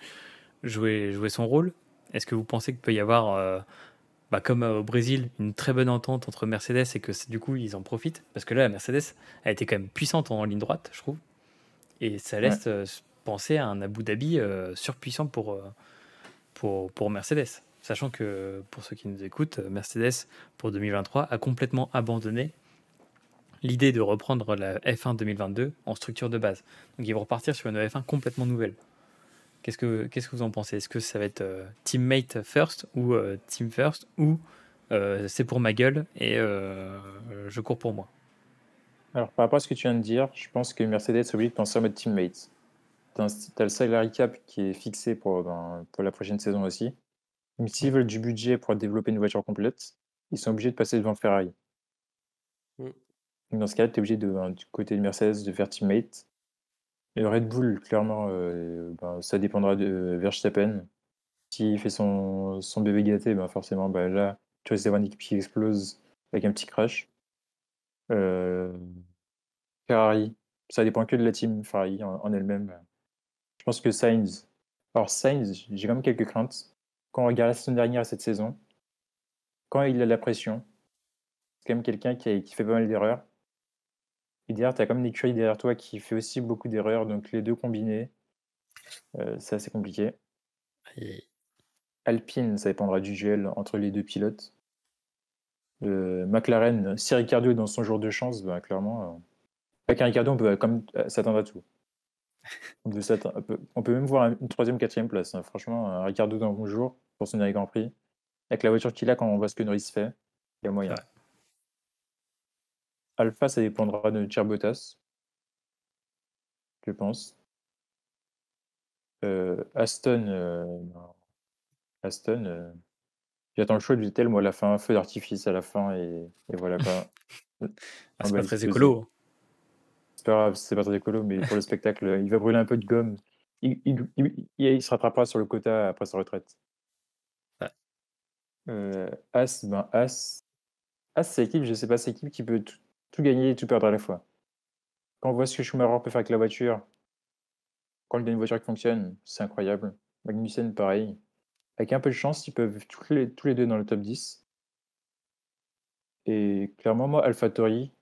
[SPEAKER 1] son rôle? Est-ce que vous pensez qu'il peut y avoir, comme au Brésil, une très bonne entente entre Mercedes et que du coup ils en profitent? Parce que là, la Mercedes a été quand même puissante en ligne droite, je trouve. Et ça
[SPEAKER 2] Ouais.
[SPEAKER 1] laisse penser à un Abu Dhabi surpuissant pour Mercedes. Sachant que, pour ceux qui nous écoutent, Mercedes, pour 2023, a complètement abandonné l'idée de reprendre la F1 2022 en structure de base. Donc ils vont repartir sur une F1 complètement nouvelle. Qu'est-ce que vous en pensez? Est-ce que ça va être teammate first ou team first ou c'est pour ma gueule et je cours pour moi?
[SPEAKER 2] Alors, par rapport à ce que tu viens de dire, je pense que Mercedes est obligé de penser en mode teammate. T'as le salary cap qui est fixé pour la prochaine saison aussi. Mais s'ils
[SPEAKER 3] Ouais.
[SPEAKER 2] veulent du budget pour développer une voiture complète, ils sont obligés de passer devant Ferrari.
[SPEAKER 3] Mm.
[SPEAKER 2] Donc dans ce cas-là, tu es obligé du côté de Mercedes de faire teammate. Et Red Bull, clairement, ça dépendra de Verstappen. S'il fait son bébé gâté, forcément, là, tu risques d'avoir une équipe qui explose avec un petit crash. Euh, Ferrari, ça dépend que de la team Ferrari en elle-même. Je pense que Sainz. Alors Sainz, j'ai quand même quelques craintes. Quand on regarde la saison dernière et cette saison, quand il a la pression, c'est quand même quelqu'un qui fait pas mal d'erreurs. Et derrière, tu as comme une écurie derrière toi qui fait aussi beaucoup d'erreurs, donc les deux combinés, c'est assez compliqué.
[SPEAKER 1] Et-
[SPEAKER 2] Alpine, ça dépendra du duel entre les deux pilotes. McLaren, si Ricciardo est dans son jour de chance, clairement, avec un Ricciardo, on peut comme s'attendre à tout. On peut même voir une troisième, quatrième place, hein. Franchement, un Ricciardo dans le bon jour pour son dernier Grand Prix. Avec la voiture qu'il a, quand on voit ce que Norris fait, il y a moyen.
[SPEAKER 1] Ouais.
[SPEAKER 2] Alpha, ça dépendra de Bottas, je pense. Aston, j'attends le choix de Vettel, moi, à la fin, un feu d'artifice à la fin, et voilà quoi.
[SPEAKER 1] Ah,
[SPEAKER 2] On
[SPEAKER 1] c'est
[SPEAKER 2] va
[SPEAKER 1] pas très
[SPEAKER 2] exploser.
[SPEAKER 1] écolo.
[SPEAKER 2] C'est pas grave, c'est pas très écolo, mais pour le spectacle, il va brûler un peu de gomme. Il se rattrapera sur le quota après sa retraite.
[SPEAKER 1] Ouais.
[SPEAKER 2] As, c'est l'équipe, je sais pas, c'est l'équipe qui peut tout gagner et tout perdre à la fois. Quand on voit ce que Schumacher peut faire avec la voiture, quand il a une voiture qui fonctionne, c'est incroyable. Magnussen, pareil. Avec un peu de chance, ils peuvent tous les deux dans le top 10. Et clairement, moi, AlphaTauri,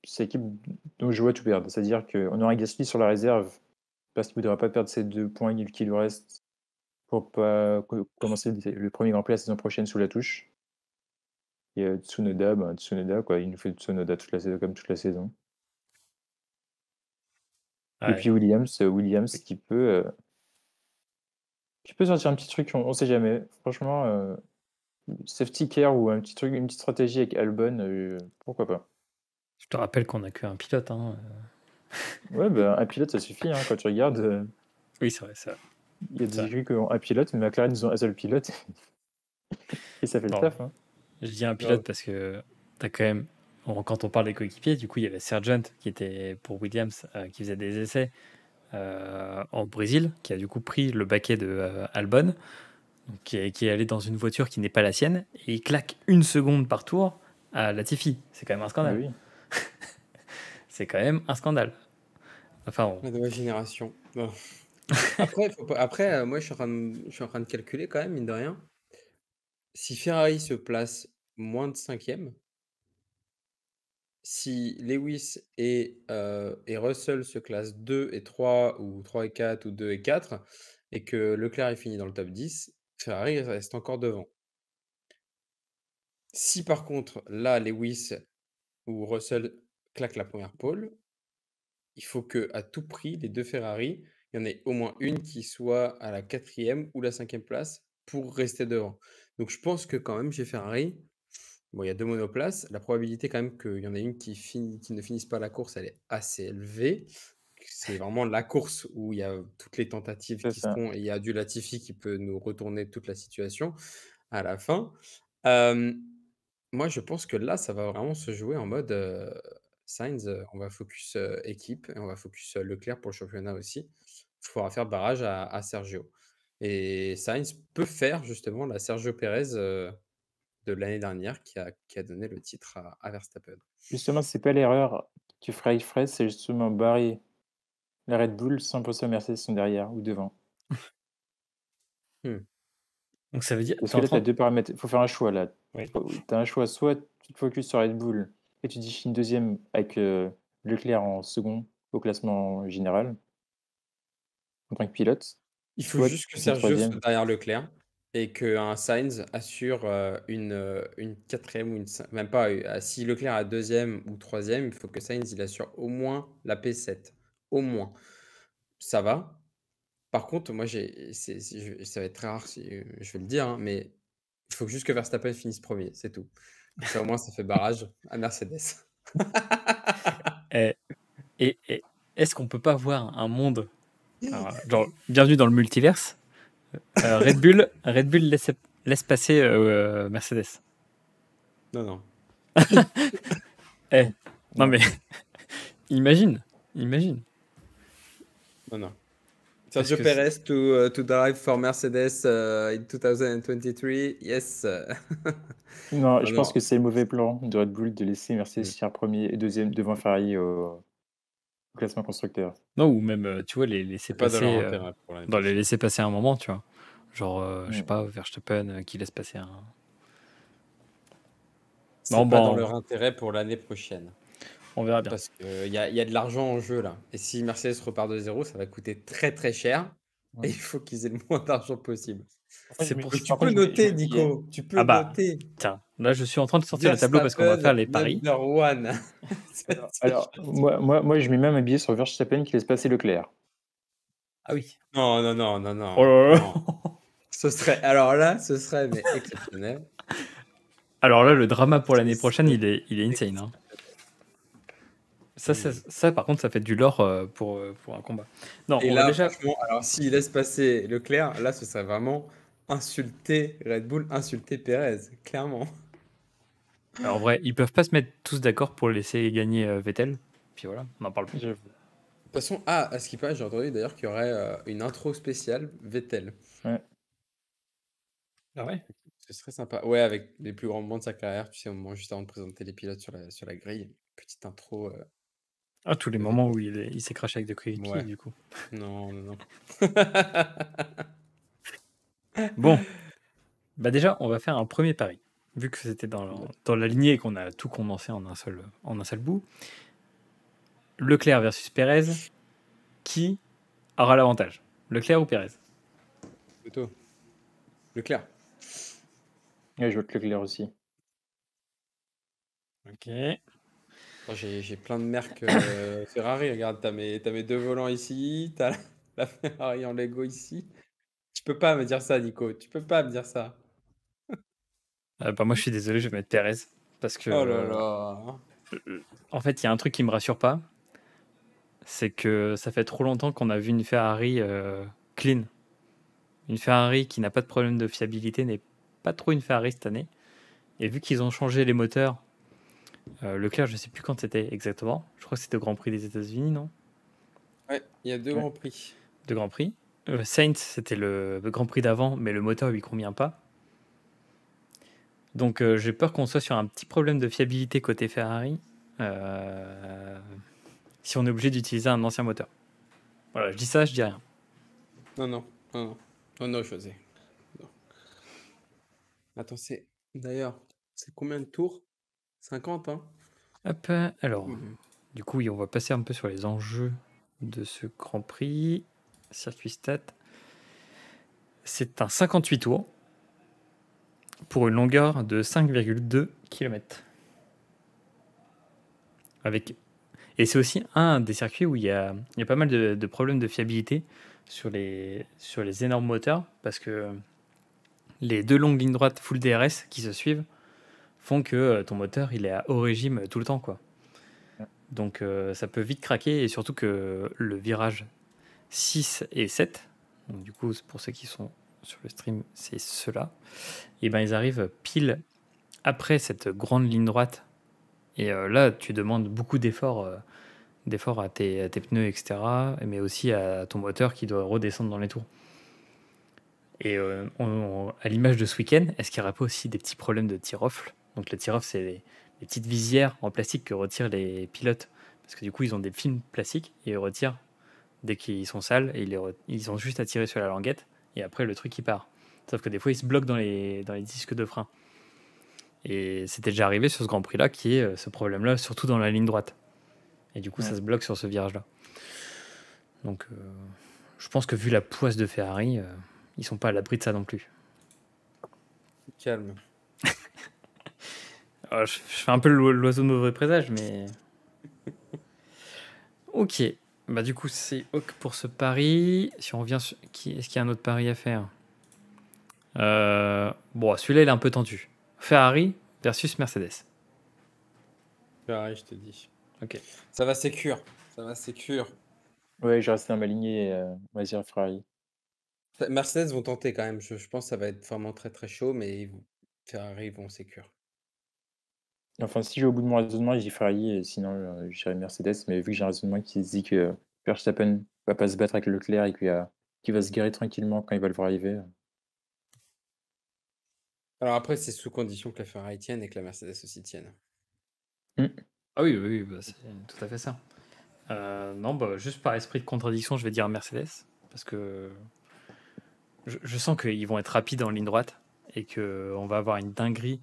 [SPEAKER 2] c'est l'équipe dont je vois tout perdre. C'est-à-dire qu'on aura Gasly sur la réserve parce qu'il ne voudra pas perdre ces 2 points qui lui restent pour pas commencer le premier Grand Prix la saison prochaine sous la touche. Et Tsunoda, quoi, il nous fait Tsunoda toute la saison, comme toute la saison. Et
[SPEAKER 1] Ouais.
[SPEAKER 2] puis Williams qui peut sortir un petit truc, on sait jamais. Franchement, safety care ou un petit truc, une petite stratégie avec Albon, pourquoi pas.
[SPEAKER 1] Je te rappelle qu'on a qu'un pilote. Hein.
[SPEAKER 2] Ouais, un pilote, ça suffit, hein, quand tu regardes.
[SPEAKER 1] Oui, c'est vrai, ça.
[SPEAKER 2] Il y a des écuries qui ont un pilote, mais McLaren, ils ont un seul pilote, et ça fait le
[SPEAKER 1] Non,
[SPEAKER 2] taf, hein.
[SPEAKER 1] je dis un
[SPEAKER 3] Non.
[SPEAKER 1] pilote parce que t'as quand même, quand on parle des coéquipiers, du coup, il y avait Sargent qui était pour Williams, qui faisait des essais au Brésil, qui a du coup pris le baquet de Albon, donc qui est allé dans une voiture qui n'est pas la sienne, et il claque une seconde par tour à Latifi. C'est quand même un
[SPEAKER 2] Mais
[SPEAKER 1] scandale.
[SPEAKER 2] oui.
[SPEAKER 1] C'est quand même un scandale. Enfin,
[SPEAKER 3] La nouvelle génération. Bon. Après, moi, je suis en train de calculer quand même, mine de rien. Si Ferrari se place moins de cinquième, si Lewis et Russell se classent 2 et 3 ou 3 et 4 ou 2 et 4, et que Leclerc est fini dans le top 10, Ferrari reste encore devant. Si par contre, là, Lewis ou Russell claquent la première pole, il faut que à tout prix, les deux Ferrari, il y en ait au moins une qui soit à la quatrième ou la cinquième place pour rester devant. Donc je pense que quand même chez Ferrari, bon, il y a deux monoplaces. La probabilité quand même qu'il y en ait une qui ne finisse pas la course, elle est assez élevée. C'est vraiment la course où il y a toutes les tentatives
[SPEAKER 2] C'est
[SPEAKER 3] qui se
[SPEAKER 2] ça.
[SPEAKER 3] font et il y a du Latifi qui peut nous retourner toute la situation à la fin. Euh, Moi, je pense que là, ça va vraiment se jouer en mode Sainz, on va focus équipe et on va focus Leclerc pour le championnat aussi. Il faudra faire barrage à Sergio. Et Sainz peut faire justement la Sergio Pérez de l'année dernière qui a donné le titre à Verstappen.
[SPEAKER 2] Justement, c'est pas l'erreur que Ferrari ferait, c'est justement barrer la Red Bull sans penser aux Mercedes sont derrière ou devant.
[SPEAKER 3] Hmm.
[SPEAKER 1] Donc ça veut dire.
[SPEAKER 2] Parce
[SPEAKER 1] T'es
[SPEAKER 2] que
[SPEAKER 1] en
[SPEAKER 2] là, tu as
[SPEAKER 1] train.
[SPEAKER 2] deux paramètres. Il faut faire un choix là.
[SPEAKER 1] Oui.
[SPEAKER 2] Tu as un choix, soit tu te focuses sur Red Bull et tu dis Chine deuxième avec Leclerc en second au classement général en tant que pilote,
[SPEAKER 3] Il faut
[SPEAKER 2] soit
[SPEAKER 3] juste que
[SPEAKER 2] tu finis
[SPEAKER 3] Sergio soit
[SPEAKER 2] troisième.
[SPEAKER 3] derrière Leclerc et qu'un Sainz assure une quatrième ou même pas. Si Leclerc a deuxième ou troisième, il faut que Sainz il assure au moins la P7. Au moins. Ça va. Par contre, moi, ça va être très rare si je vais le dire, hein, mais il faut juste que Verstappen finisse premier, c'est tout. Comme ça, au moins, ça fait barrage à Mercedes.
[SPEAKER 1] Et, et est-ce qu'on peut pas voir un monde, genre, bienvenue dans le multiverse, Red Bull laisse passer Mercedes.
[SPEAKER 3] Non, non.
[SPEAKER 1] Non
[SPEAKER 2] Non.
[SPEAKER 1] mais imagine.
[SPEAKER 3] Non, non.
[SPEAKER 1] Parce
[SPEAKER 3] Sergio
[SPEAKER 1] que
[SPEAKER 3] Perez to drive for Mercedes in 2023. Yes.
[SPEAKER 2] Non,
[SPEAKER 3] Non,
[SPEAKER 2] je pense
[SPEAKER 3] non.
[SPEAKER 2] que c'est le mauvais plan de Red Bull de laisser Mercedes
[SPEAKER 3] Mm.
[SPEAKER 2] finir premier et deuxième devant Ferrari au classement constructeur.
[SPEAKER 1] non, ou même tu vois les laisser
[SPEAKER 3] C'est pas de leur
[SPEAKER 1] passer
[SPEAKER 3] intérêt pour l'année
[SPEAKER 1] dans les
[SPEAKER 3] prochaine.
[SPEAKER 1] laisser passer un moment, tu vois. Genre je sais
[SPEAKER 2] Mm.
[SPEAKER 1] pas Verstappen qui laisse passer un.
[SPEAKER 3] C'est
[SPEAKER 1] Non
[SPEAKER 3] pas dans
[SPEAKER 1] bon,
[SPEAKER 3] leur intérêt pour l'année prochaine.
[SPEAKER 1] on verra bien.
[SPEAKER 3] Parce qu'il y a de l'argent en jeu là. Et si Mercedes repart de zéro, ça va coûter très très cher.
[SPEAKER 2] Ouais.
[SPEAKER 3] Et il faut qu'ils aient le moins d'argent possible.
[SPEAKER 1] C'est pour
[SPEAKER 3] Donc
[SPEAKER 1] ça.
[SPEAKER 3] tu peux noter, Nico. Tu peux
[SPEAKER 1] Ah bah
[SPEAKER 3] noter.
[SPEAKER 1] tiens, là je suis en train de sortir le tableau parce qu'on va faire
[SPEAKER 3] Verstappen
[SPEAKER 1] les paris.
[SPEAKER 3] number one.
[SPEAKER 2] Alors, moi, je mets même un billet sur Verstappen qui laisse passer Leclerc.
[SPEAKER 1] Ah oui.
[SPEAKER 3] Non, non, non, non, non.
[SPEAKER 1] Oh là là.
[SPEAKER 3] Non. Ce serait, alors là, ce serait mais exceptionnel.
[SPEAKER 1] Alors là, le drama pour l'année
[SPEAKER 3] Ce
[SPEAKER 1] prochaine,
[SPEAKER 3] serait
[SPEAKER 1] il est insane. Hein. Ça, par contre, ça fait du lore pour un combat. Non,
[SPEAKER 3] Et
[SPEAKER 1] on va
[SPEAKER 3] là,
[SPEAKER 1] déjà.
[SPEAKER 3] franchement, alors s'il laisse passer Leclerc, là, ce serait vraiment insulter Red Bull, insulter Perez, clairement.
[SPEAKER 1] En vrai, ils peuvent pas se mettre tous d'accord pour laisser gagner Vettel. Puis voilà, on n'en parle plus.
[SPEAKER 3] De toute façon, à ce qui paraît, j'ai entendu d'ailleurs qu'il y aurait une intro spéciale Vettel.
[SPEAKER 2] Ouais.
[SPEAKER 1] Ah ouais.
[SPEAKER 3] Ce serait sympa. Ouais, avec les plus grands moments de sa carrière, tu sais, au moment juste avant de présenter les pilotes sur la grille. Petite intro.
[SPEAKER 1] Ah, tous les
[SPEAKER 3] de
[SPEAKER 1] moments
[SPEAKER 3] Vettel.
[SPEAKER 1] où il s'est craché avec des coéquipiers,
[SPEAKER 3] Ouais.
[SPEAKER 1] du coup.
[SPEAKER 3] Non, non, non.
[SPEAKER 1] Bon, bah déjà, on va faire un premier pari. Vu que c'était dans la lignée et qu'on a tout condensé en un seul bout. Leclerc versus Perez, qui aura l'avantage? Leclerc ou Perez?
[SPEAKER 3] Plutôt. Leclerc.
[SPEAKER 2] Ouais, je vote Leclerc aussi.
[SPEAKER 1] Ok.
[SPEAKER 3] Attends, j'ai plein de marques Ferrari. Regarde, t'as mes deux volants ici. T'as la Ferrari en Lego ici. Tu peux pas me dire ça, Nico. Tu peux pas me dire ça.
[SPEAKER 1] Bah moi, je suis désolé, je vais mettre Perez. Parce que,
[SPEAKER 3] Oh là là.
[SPEAKER 1] en fait, il y a un truc qui me rassure pas. C'est que ça fait trop longtemps qu'on a vu une Ferrari clean. Une Ferrari qui n'a pas de problème de fiabilité n'est pas trop une Ferrari cette année. Et vu qu'ils ont changé les moteurs, Leclerc, je sais plus quand c'était exactement. Je crois que c'était au Grand Prix des États-Unis, non?
[SPEAKER 3] Ouais, il y a deux
[SPEAKER 2] Ouais.
[SPEAKER 3] grands prix.
[SPEAKER 1] De Grand Prix. Sainz, c'était le Grand Prix d'avant, mais le moteur lui convient pas. Donc j'ai peur qu'on soit sur un petit problème de fiabilité côté Ferrari si on est obligé d'utiliser un ancien moteur. Voilà, je dis ça, je dis rien.
[SPEAKER 3] Non, non, non, non. Oh non, José. Non. Attends, d'ailleurs, c'est combien de tours? 50, hein?
[SPEAKER 1] Hop, alors, du coup, oui, on va passer un peu sur les enjeux de ce Grand Prix. Circuit stat. C'est un 58 tours pour une longueur de 5,2 km. Et c'est aussi un des circuits où il y a pas mal de problèmes de fiabilité sur les énormes moteurs, parce que les deux longues lignes droites full DRS qui se suivent font que ton moteur il est à haut régime tout le temps, quoi. Donc ça peut vite craquer, et surtout que le virage 6 et 7, donc du coup pour ceux qui sont sur le stream, c'est ceux-là, et ben ils arrivent pile après cette grande ligne droite, et là tu demandes beaucoup d'efforts à tes pneus, etc., mais aussi à ton moteur qui doit redescendre dans les tours. Et à l'image de ce week-end, est-ce qu'il n'y aura pas aussi des petits problèmes de tir-off? Donc le tir-off, c'est les petites visières en plastique que retirent les pilotes, parce que du coup ils ont des films plastiques et ils retirent dès qu'ils sont sales, et ils ont juste à tirer sur la languette et après le truc il part. Sauf que des fois, il se bloque dans les disques de frein. Et c'était déjà arrivé sur ce Grand Prix-là, qui est ce problème-là, surtout dans la ligne droite. Et du coup, ça se bloque sur ce virage-là. Donc, je pense que vu la poisse de Ferrari, ils sont pas à l'abri de ça non plus.
[SPEAKER 3] Calme.
[SPEAKER 1] Alors, je fais un peu l'oiseau de mauvais présage, mais... Ok. Bah, du coup, c'est OK pour ce pari. Si on revient sur... Est-ce qu'il y a un autre pari à faire? Bon, celui-là, il est un peu tendu. Ferrari versus Mercedes.
[SPEAKER 3] Ferrari, je te dis.
[SPEAKER 1] Ok.
[SPEAKER 3] Ça va sécure. Ça va sécure.
[SPEAKER 2] Ouais, je reste dans ma lignée, on va dire Ferrari.
[SPEAKER 3] Mercedes vont tenter quand même. Je pense que ça va être vraiment très très chaud, mais Ferrari vont sécure.
[SPEAKER 2] Enfin, si j'ai au bout de mon raisonnement, je dis Ferrari, et sinon, je dirais Mercedes. Mais vu que j'ai un raisonnement qui se dit que Verstappen va pas se battre avec Leclerc et qu'il va se garer tranquillement quand il va le voir arriver.
[SPEAKER 3] Alors après, c'est sous condition que la Ferrari tienne et que la Mercedes aussi tienne.
[SPEAKER 1] Ah oui, oui, bah, c'est tout à fait ça. Non, bah, juste par esprit de contradiction, je vais dire Mercedes. Parce que je sens qu'ils vont être rapides en ligne droite et qu'on va avoir une dinguerie.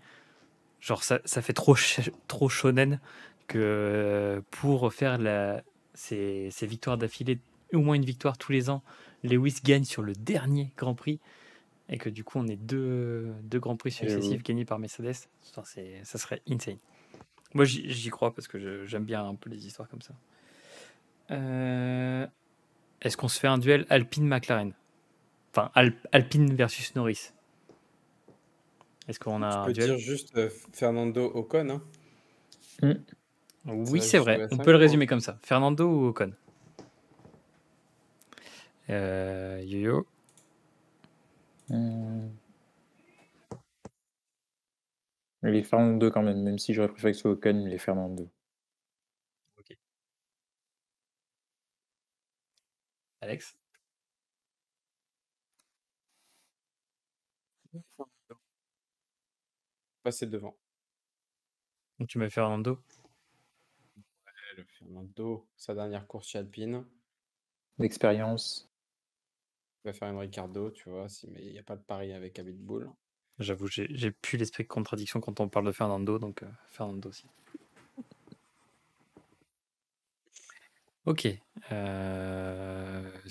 [SPEAKER 1] Genre, ça fait trop shonen que pour faire ces victoires d'affilée, au moins une victoire tous les ans, Lewis gagne sur le dernier Grand Prix et que du coup, on ait deux Grands Prix successifs gagnés par Mercedes. Enfin, ça serait insane. Moi, j'y crois parce que j'aime bien un peu les histoires comme ça. Est-ce qu'on se fait un duel Alpine-McLaren? Enfin, Alpine versus Norris. Est-ce qu'on a
[SPEAKER 3] Tu
[SPEAKER 1] un
[SPEAKER 3] peux
[SPEAKER 1] duel?
[SPEAKER 3] dire juste Fernando Ocon, hein.
[SPEAKER 1] Oui,
[SPEAKER 3] va
[SPEAKER 1] c'est
[SPEAKER 3] jusqu'au
[SPEAKER 1] vrai. On
[SPEAKER 3] S5,
[SPEAKER 1] peut le
[SPEAKER 3] ou
[SPEAKER 1] résumer comme ça. Fernando ou Ocon? Yo-yo.
[SPEAKER 2] Les Fernando quand même si j'aurais préféré que ce soit Ocon, les Fernando.
[SPEAKER 1] Ok. Alex?
[SPEAKER 3] Passer devant.
[SPEAKER 1] Donc tu mets Fernando?
[SPEAKER 3] Le Fernando, sa dernière course chez Alpine.
[SPEAKER 2] L'expérience.
[SPEAKER 3] Il va faire une Ricardo, tu vois, mais il n'y a pas de pari avec Habit Bull.
[SPEAKER 1] J'avoue, j'ai plus l'esprit de contradiction quand on parle de Fernando, donc Fernando aussi. Ok. Est-ce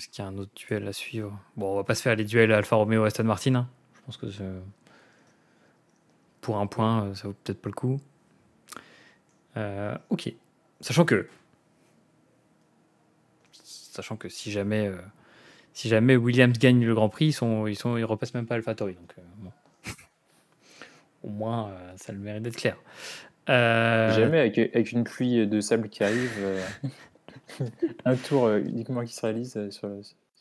[SPEAKER 1] qu'il y a un autre duel à suivre? Bon, on va pas se faire les duels Alfa Romeo Aston Martin. Hein. Je pense que pour un point, ça vaut peut-être pas le coup. Ok. Sachant que si jamais Williams gagne le Grand Prix, ils repassent même pas AlphaTauri. Donc bon. Au moins, ça a le mérite d'être clair.
[SPEAKER 2] Jamais avec une pluie de sable qui arrive, un tour uniquement qui se réalise sur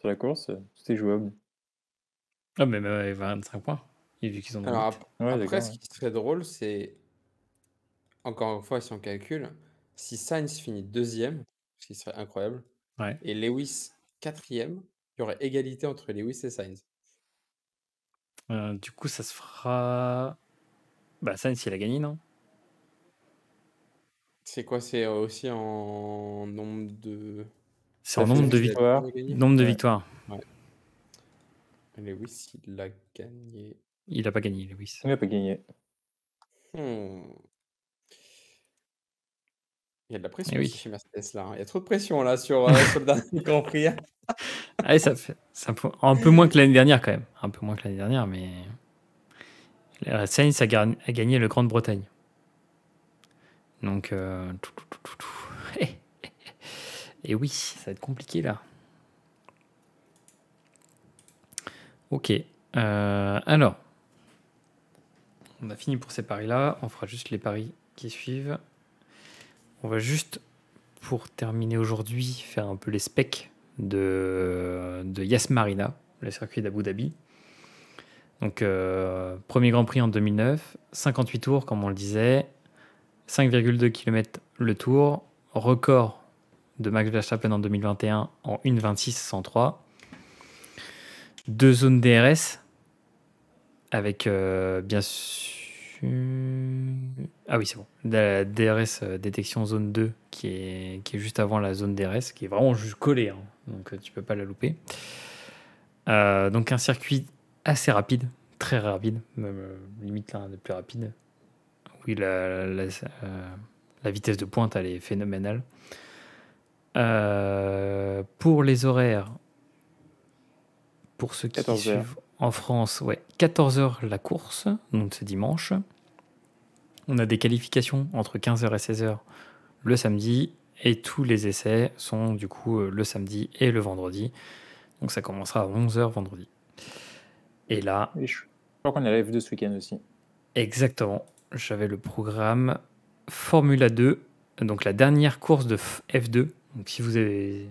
[SPEAKER 2] la course, tout est jouable.
[SPEAKER 1] Ah, mais 25 points, vu qu'ils ont
[SPEAKER 3] Alors après,
[SPEAKER 2] d'accord,
[SPEAKER 3] ce qui serait drôle, c'est, encore une fois, si on calcule, si Sainz finit deuxième, ce qui serait incroyable,
[SPEAKER 1] ouais.
[SPEAKER 3] et Lewis quatrième, il y aurait égalité entre Lewis et Sainz.
[SPEAKER 1] Du coup, ça se fera. Bah, Sainz, il a gagné, non?
[SPEAKER 3] C'est quoi? C'est aussi en nombre de...
[SPEAKER 1] C'est en nombre de victoires.
[SPEAKER 3] gagné?
[SPEAKER 1] Nombre de victoires.
[SPEAKER 3] Ouais. Lewis, il a gagné.
[SPEAKER 1] Il a pas gagné, Lewis.
[SPEAKER 2] Il n'a pas gagné.
[SPEAKER 3] Il y a de la pression
[SPEAKER 1] Eh oui.
[SPEAKER 3] aussi chez Mercedes là. Il y a trop de pression là sur le dernier Grand Prix.
[SPEAKER 1] Allez, c'est un peu moins que l'année dernière, quand même. Un peu moins que l'année dernière, mais. Sainz a gagné le Grande-Bretagne. Donc. Et oui, ça va être compliqué là. Ok. Alors. On a fini pour ces paris-là. On fera juste les paris qui suivent. On va juste, pour terminer aujourd'hui, faire un peu les specs de Yas Marina, le circuit d'Abu Dhabi. Donc, premier Grand Prix en 2009, 58 tours, comme on le disait, 5,2 km le tour, record de Max Verstappen en 2021 en 1,26,103. 2 zones DRS, avec bien sûr... Ah oui, c'est bon. La DRS détection zone 2 qui est juste avant la zone DRS, qui est vraiment juste collée, hein, donc tu peux pas la louper. Donc un circuit assez rapide, très rapide, même limite l'un des plus rapides. Oui, la vitesse de pointe, elle est phénoménale. Pour les horaires, pour ceux qui
[SPEAKER 2] 14 heures.
[SPEAKER 1] suivent en France, ouais, 14h la course, donc c'est dimanche. On a des qualifications entre 15h et 16h le samedi, et tous les essais sont du coup le samedi et le vendredi. Donc ça commencera à 11h vendredi. Et là,
[SPEAKER 2] Et je crois qu'on est à la F2 ce week-end aussi.
[SPEAKER 1] exactement, j'avais le programme Formula 2, donc la dernière course de F2. Donc si vous avez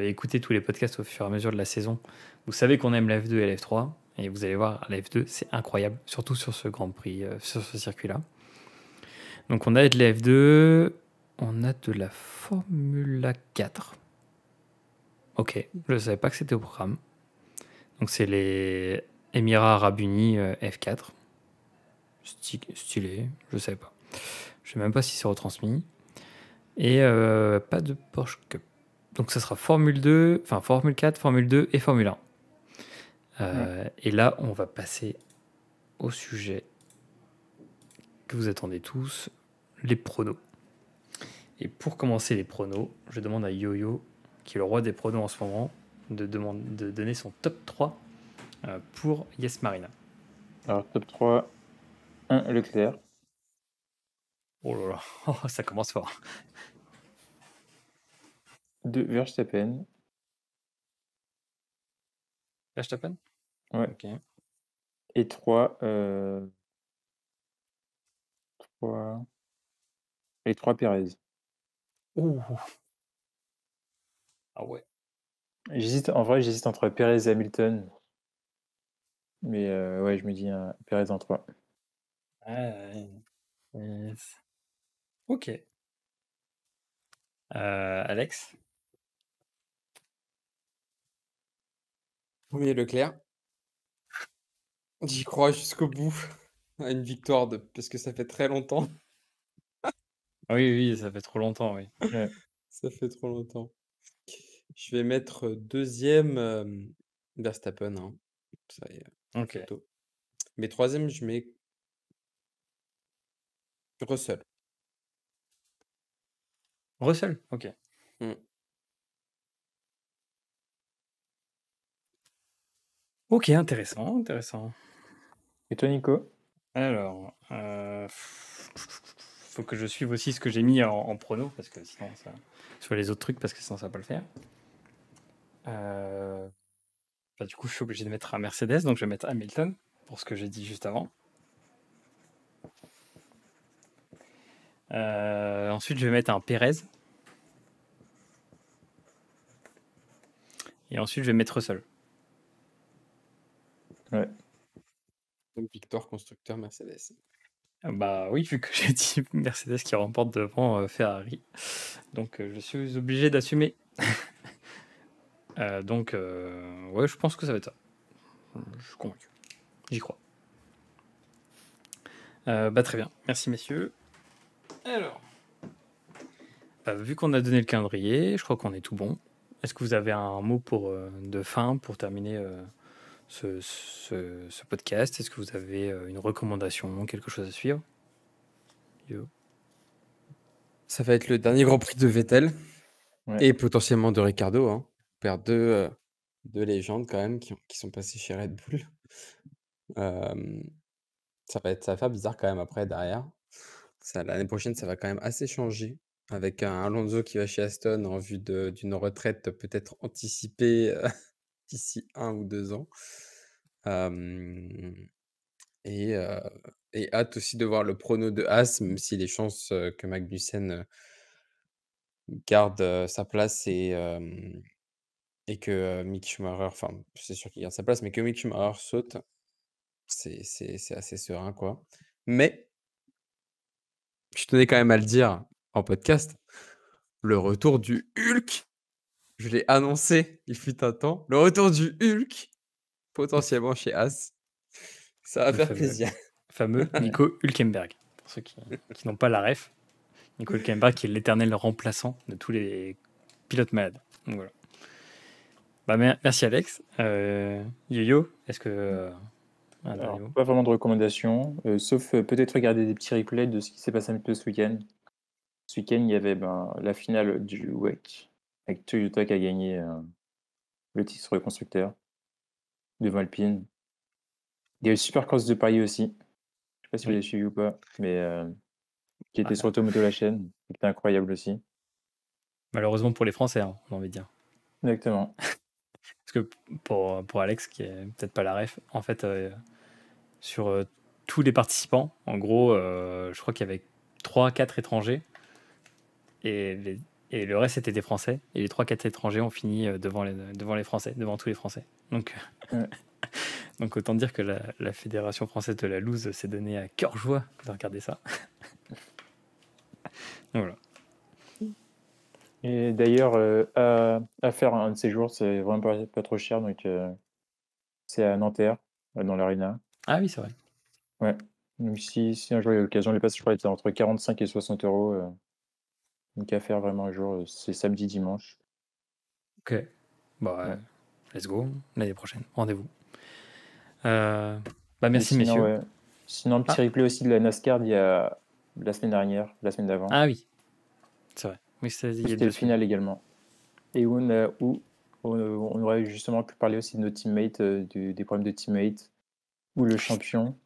[SPEAKER 1] écouté tous les podcasts au fur et à mesure de la saison, vous savez qu'on aime la F2 et la F3. Et vous allez voir, la F2, c'est incroyable, surtout sur ce Grand Prix, sur ce circuit-là. Donc on a de la F2, on a de la Formula 4. Ok, je ne savais pas que c'était au programme. Donc c'est les Émirats Arabes Unis F4. Stylé, je ne savais pas. Je ne sais même pas si c'est retransmis. Et pas de Porsche Cup. Donc ça sera Formule 2, enfin Formule 4, Formule 2 et Formule 1. Et là, on va passer au sujet que vous attendez tous, les pronos. Et pour commencer les pronos, je demande à Yo-Yo, qui est le roi des pronos en ce moment, de donner son top 3 pour Yes Marina.
[SPEAKER 2] Alors, top 3, 1, Leclerc.
[SPEAKER 1] Oh là là, oh, ça commence fort.
[SPEAKER 2] 2, Verstappen.
[SPEAKER 1] Verstappen ?
[SPEAKER 2] Ouais.
[SPEAKER 1] Ok.
[SPEAKER 2] Et 3, et 3 Perez.
[SPEAKER 1] Ouh. Ah ouais.
[SPEAKER 2] En vrai, j'hésite entre Perez et Hamilton. Mais ouais, je me dis Perez en 3.
[SPEAKER 1] Yes. Ok. Alex ?
[SPEAKER 3] Premier Leclerc. J'y crois jusqu'au bout à une victoire parce que ça fait très longtemps.
[SPEAKER 1] Oui, ça fait trop longtemps, oui.
[SPEAKER 2] Ouais.
[SPEAKER 3] Ça fait trop longtemps. Je vais mettre deuxième Verstappen. Hein. Ça y est,
[SPEAKER 1] Ok.
[SPEAKER 3] photo. Mais troisième, je mets Russell.
[SPEAKER 1] Russell ? Ok.
[SPEAKER 3] Mm.
[SPEAKER 1] Ok, intéressant.
[SPEAKER 2] Et toi, Nico?
[SPEAKER 1] Alors, faut que je suive aussi ce que j'ai mis en prono, parce que sinon, sur les autres trucs, parce que sinon, ça va pas le faire. Du coup, je suis obligé de mettre un Mercedes, donc je vais mettre Hamilton, pour ce que j'ai dit juste avant. Ensuite, je vais mettre un Perez. Et ensuite, je vais mettre Russell.
[SPEAKER 2] Ouais.
[SPEAKER 3] Donc victoire constructeur Mercedes.
[SPEAKER 1] Bah oui, vu que j'ai dit Mercedes qui remporte devant Ferrari. Donc, je suis obligé d'assumer. Donc, ouais, je pense que ça va être ça. Je suis convaincu. J'y crois. Très bien. Merci, messieurs. Alors, vu qu'on a donné le calendrier, je crois qu'on est tout bon. Est-ce que vous avez un mot de fin pour terminer ce podcast? Est-ce que vous avez une recommandation, quelque chose à suivre? Yo.
[SPEAKER 3] Ça va être le dernier Grand Prix de Vettel
[SPEAKER 2] Ouais.
[SPEAKER 3] et potentiellement de Ricardo. Hein. On perd deux légendes quand même qui sont passées chez Red Bull. Ça va faire bizarre quand même après derrière. L'année prochaine, ça va quand même assez changer avec un Alonso qui va chez Aston en vue d'une retraite peut-être anticipée d'ici 1 ou 2 ans. Et hâte aussi de voir le prono de As, même si les chances que Magnussen garde sa place et que Mick Schumacher, enfin, c'est sûr qu'il garde sa place, mais que Mick Schumacher saute, c'est assez serein, quoi. Mais je tenais quand même à le dire en podcast, le retour du Hulk, je l'ai annoncé, il fut un temps, le retour du Hulk, potentiellement chez As, ça va
[SPEAKER 1] Le
[SPEAKER 3] faire plaisir.
[SPEAKER 1] fameux Nico Hülkenberg. Pour ceux qui n'ont pas la ref, Nico Hülkenberg qui est l'éternel remplaçant de tous les pilotes malades. Donc voilà. Merci Alex. Yo-Yo, est-ce que Un dernier
[SPEAKER 2] Alors,
[SPEAKER 1] mot.
[SPEAKER 2] pas vraiment de recommandations, sauf peut-être regarder des petits replays de ce qui s'est passé un peu ce week-end. Ce week-end, il y avait la finale du WEC, avec Toyota qui a gagné le titre constructeur devant Alpine. Il y a eu le Supercross de Paris aussi. Je sais pas si vous
[SPEAKER 1] Oui.
[SPEAKER 2] l'avez suivi ou pas, mais qui était
[SPEAKER 1] Ah,
[SPEAKER 2] sur Automoto la chaîne, qui était incroyable aussi.
[SPEAKER 1] malheureusement pour les Français, hein, on a envie de dire.
[SPEAKER 2] Exactement.
[SPEAKER 1] Parce que pour Alex, qui est peut-être pas la ref, en fait, sur tous les participants, en gros, je crois qu'il y avait 3-4 étrangers et, et le reste c'était des Français. Et les 3-4 étrangers ont fini devant les Français, devant tous les Français. Donc,
[SPEAKER 2] Ouais.
[SPEAKER 1] donc autant dire que la Fédération française de la loose s'est donnée à cœur joie de regarder ça. Donc voilà.
[SPEAKER 2] Et d'ailleurs, à faire un de ces jours, c'est vraiment pas trop cher, donc c'est à Nanterre, dans l'Arena.
[SPEAKER 1] Ah oui, c'est vrai.
[SPEAKER 2] Ouais. Donc si un jour il y a l'occasion, les passes, je crois, étaient entre 45 et 60 euros. Donc à faire vraiment un jour, c'est samedi, dimanche.
[SPEAKER 1] Ok. Bon,
[SPEAKER 2] Ouais.
[SPEAKER 1] let's go. L'année prochaine. Rendez-vous.
[SPEAKER 2] Et
[SPEAKER 1] Merci,
[SPEAKER 2] sinon,
[SPEAKER 1] messieurs.
[SPEAKER 2] ouais. Sinon, un petit
[SPEAKER 1] Ah,
[SPEAKER 2] replay aussi de la NASCAR il y a la semaine dernière, la semaine d'avant.
[SPEAKER 1] ah oui, c'est vrai. Oui, il y a
[SPEAKER 2] C'était le
[SPEAKER 1] 2 semaines.
[SPEAKER 2] final également. Et où on aurait justement pu parler aussi de nos teammates, des problèmes de teammates, où le champion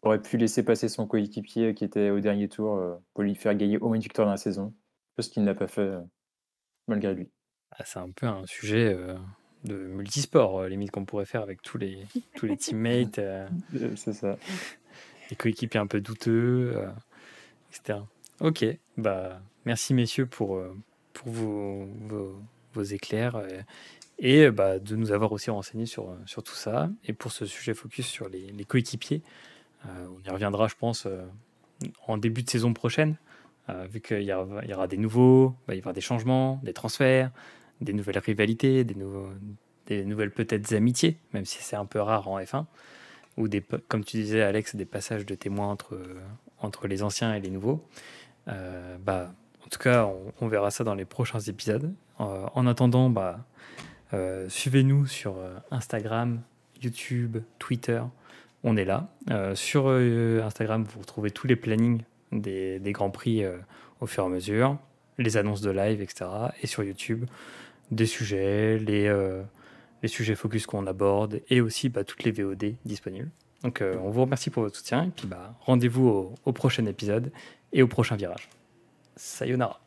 [SPEAKER 2] aurait pu laisser passer son coéquipier qui était au dernier tour pour lui faire gagner au moins une victoire dans la saison. Chose qu'il n'a pas fait malgré lui.
[SPEAKER 1] Ah, c'est un peu un sujet de multisport, limite qu'on pourrait faire avec tous les teammates,
[SPEAKER 2] C'est ça.
[SPEAKER 1] les coéquipiers un peu douteux, etc. Ok, bah merci messieurs pour vos éclairs et bah, de nous avoir aussi renseignés sur tout ça et pour ce sujet focus sur les coéquipiers. On y reviendra, je pense, en début de saison prochaine, vu qu'il y aura des nouveaux, il va y avoir des changements, des transferts, des nouvelles rivalités, des nouvelles peut-être amitiés, même si c'est un peu rare en F1, ou comme tu disais Alex, des passages de témoins entre les anciens et les nouveaux. En tout cas, on verra ça dans les prochains épisodes. En attendant, suivez-nous sur Instagram, YouTube, Twitter. On est là. Sur Instagram, vous retrouvez tous les plannings des Grands Prix au fur et à mesure, les annonces de live, etc. Et sur YouTube, des sujets, les sujets focus qu'on aborde et aussi toutes les VOD disponibles. Donc on vous remercie pour votre soutien et puis rendez-vous au prochain épisode et au prochain virage. Sayonara.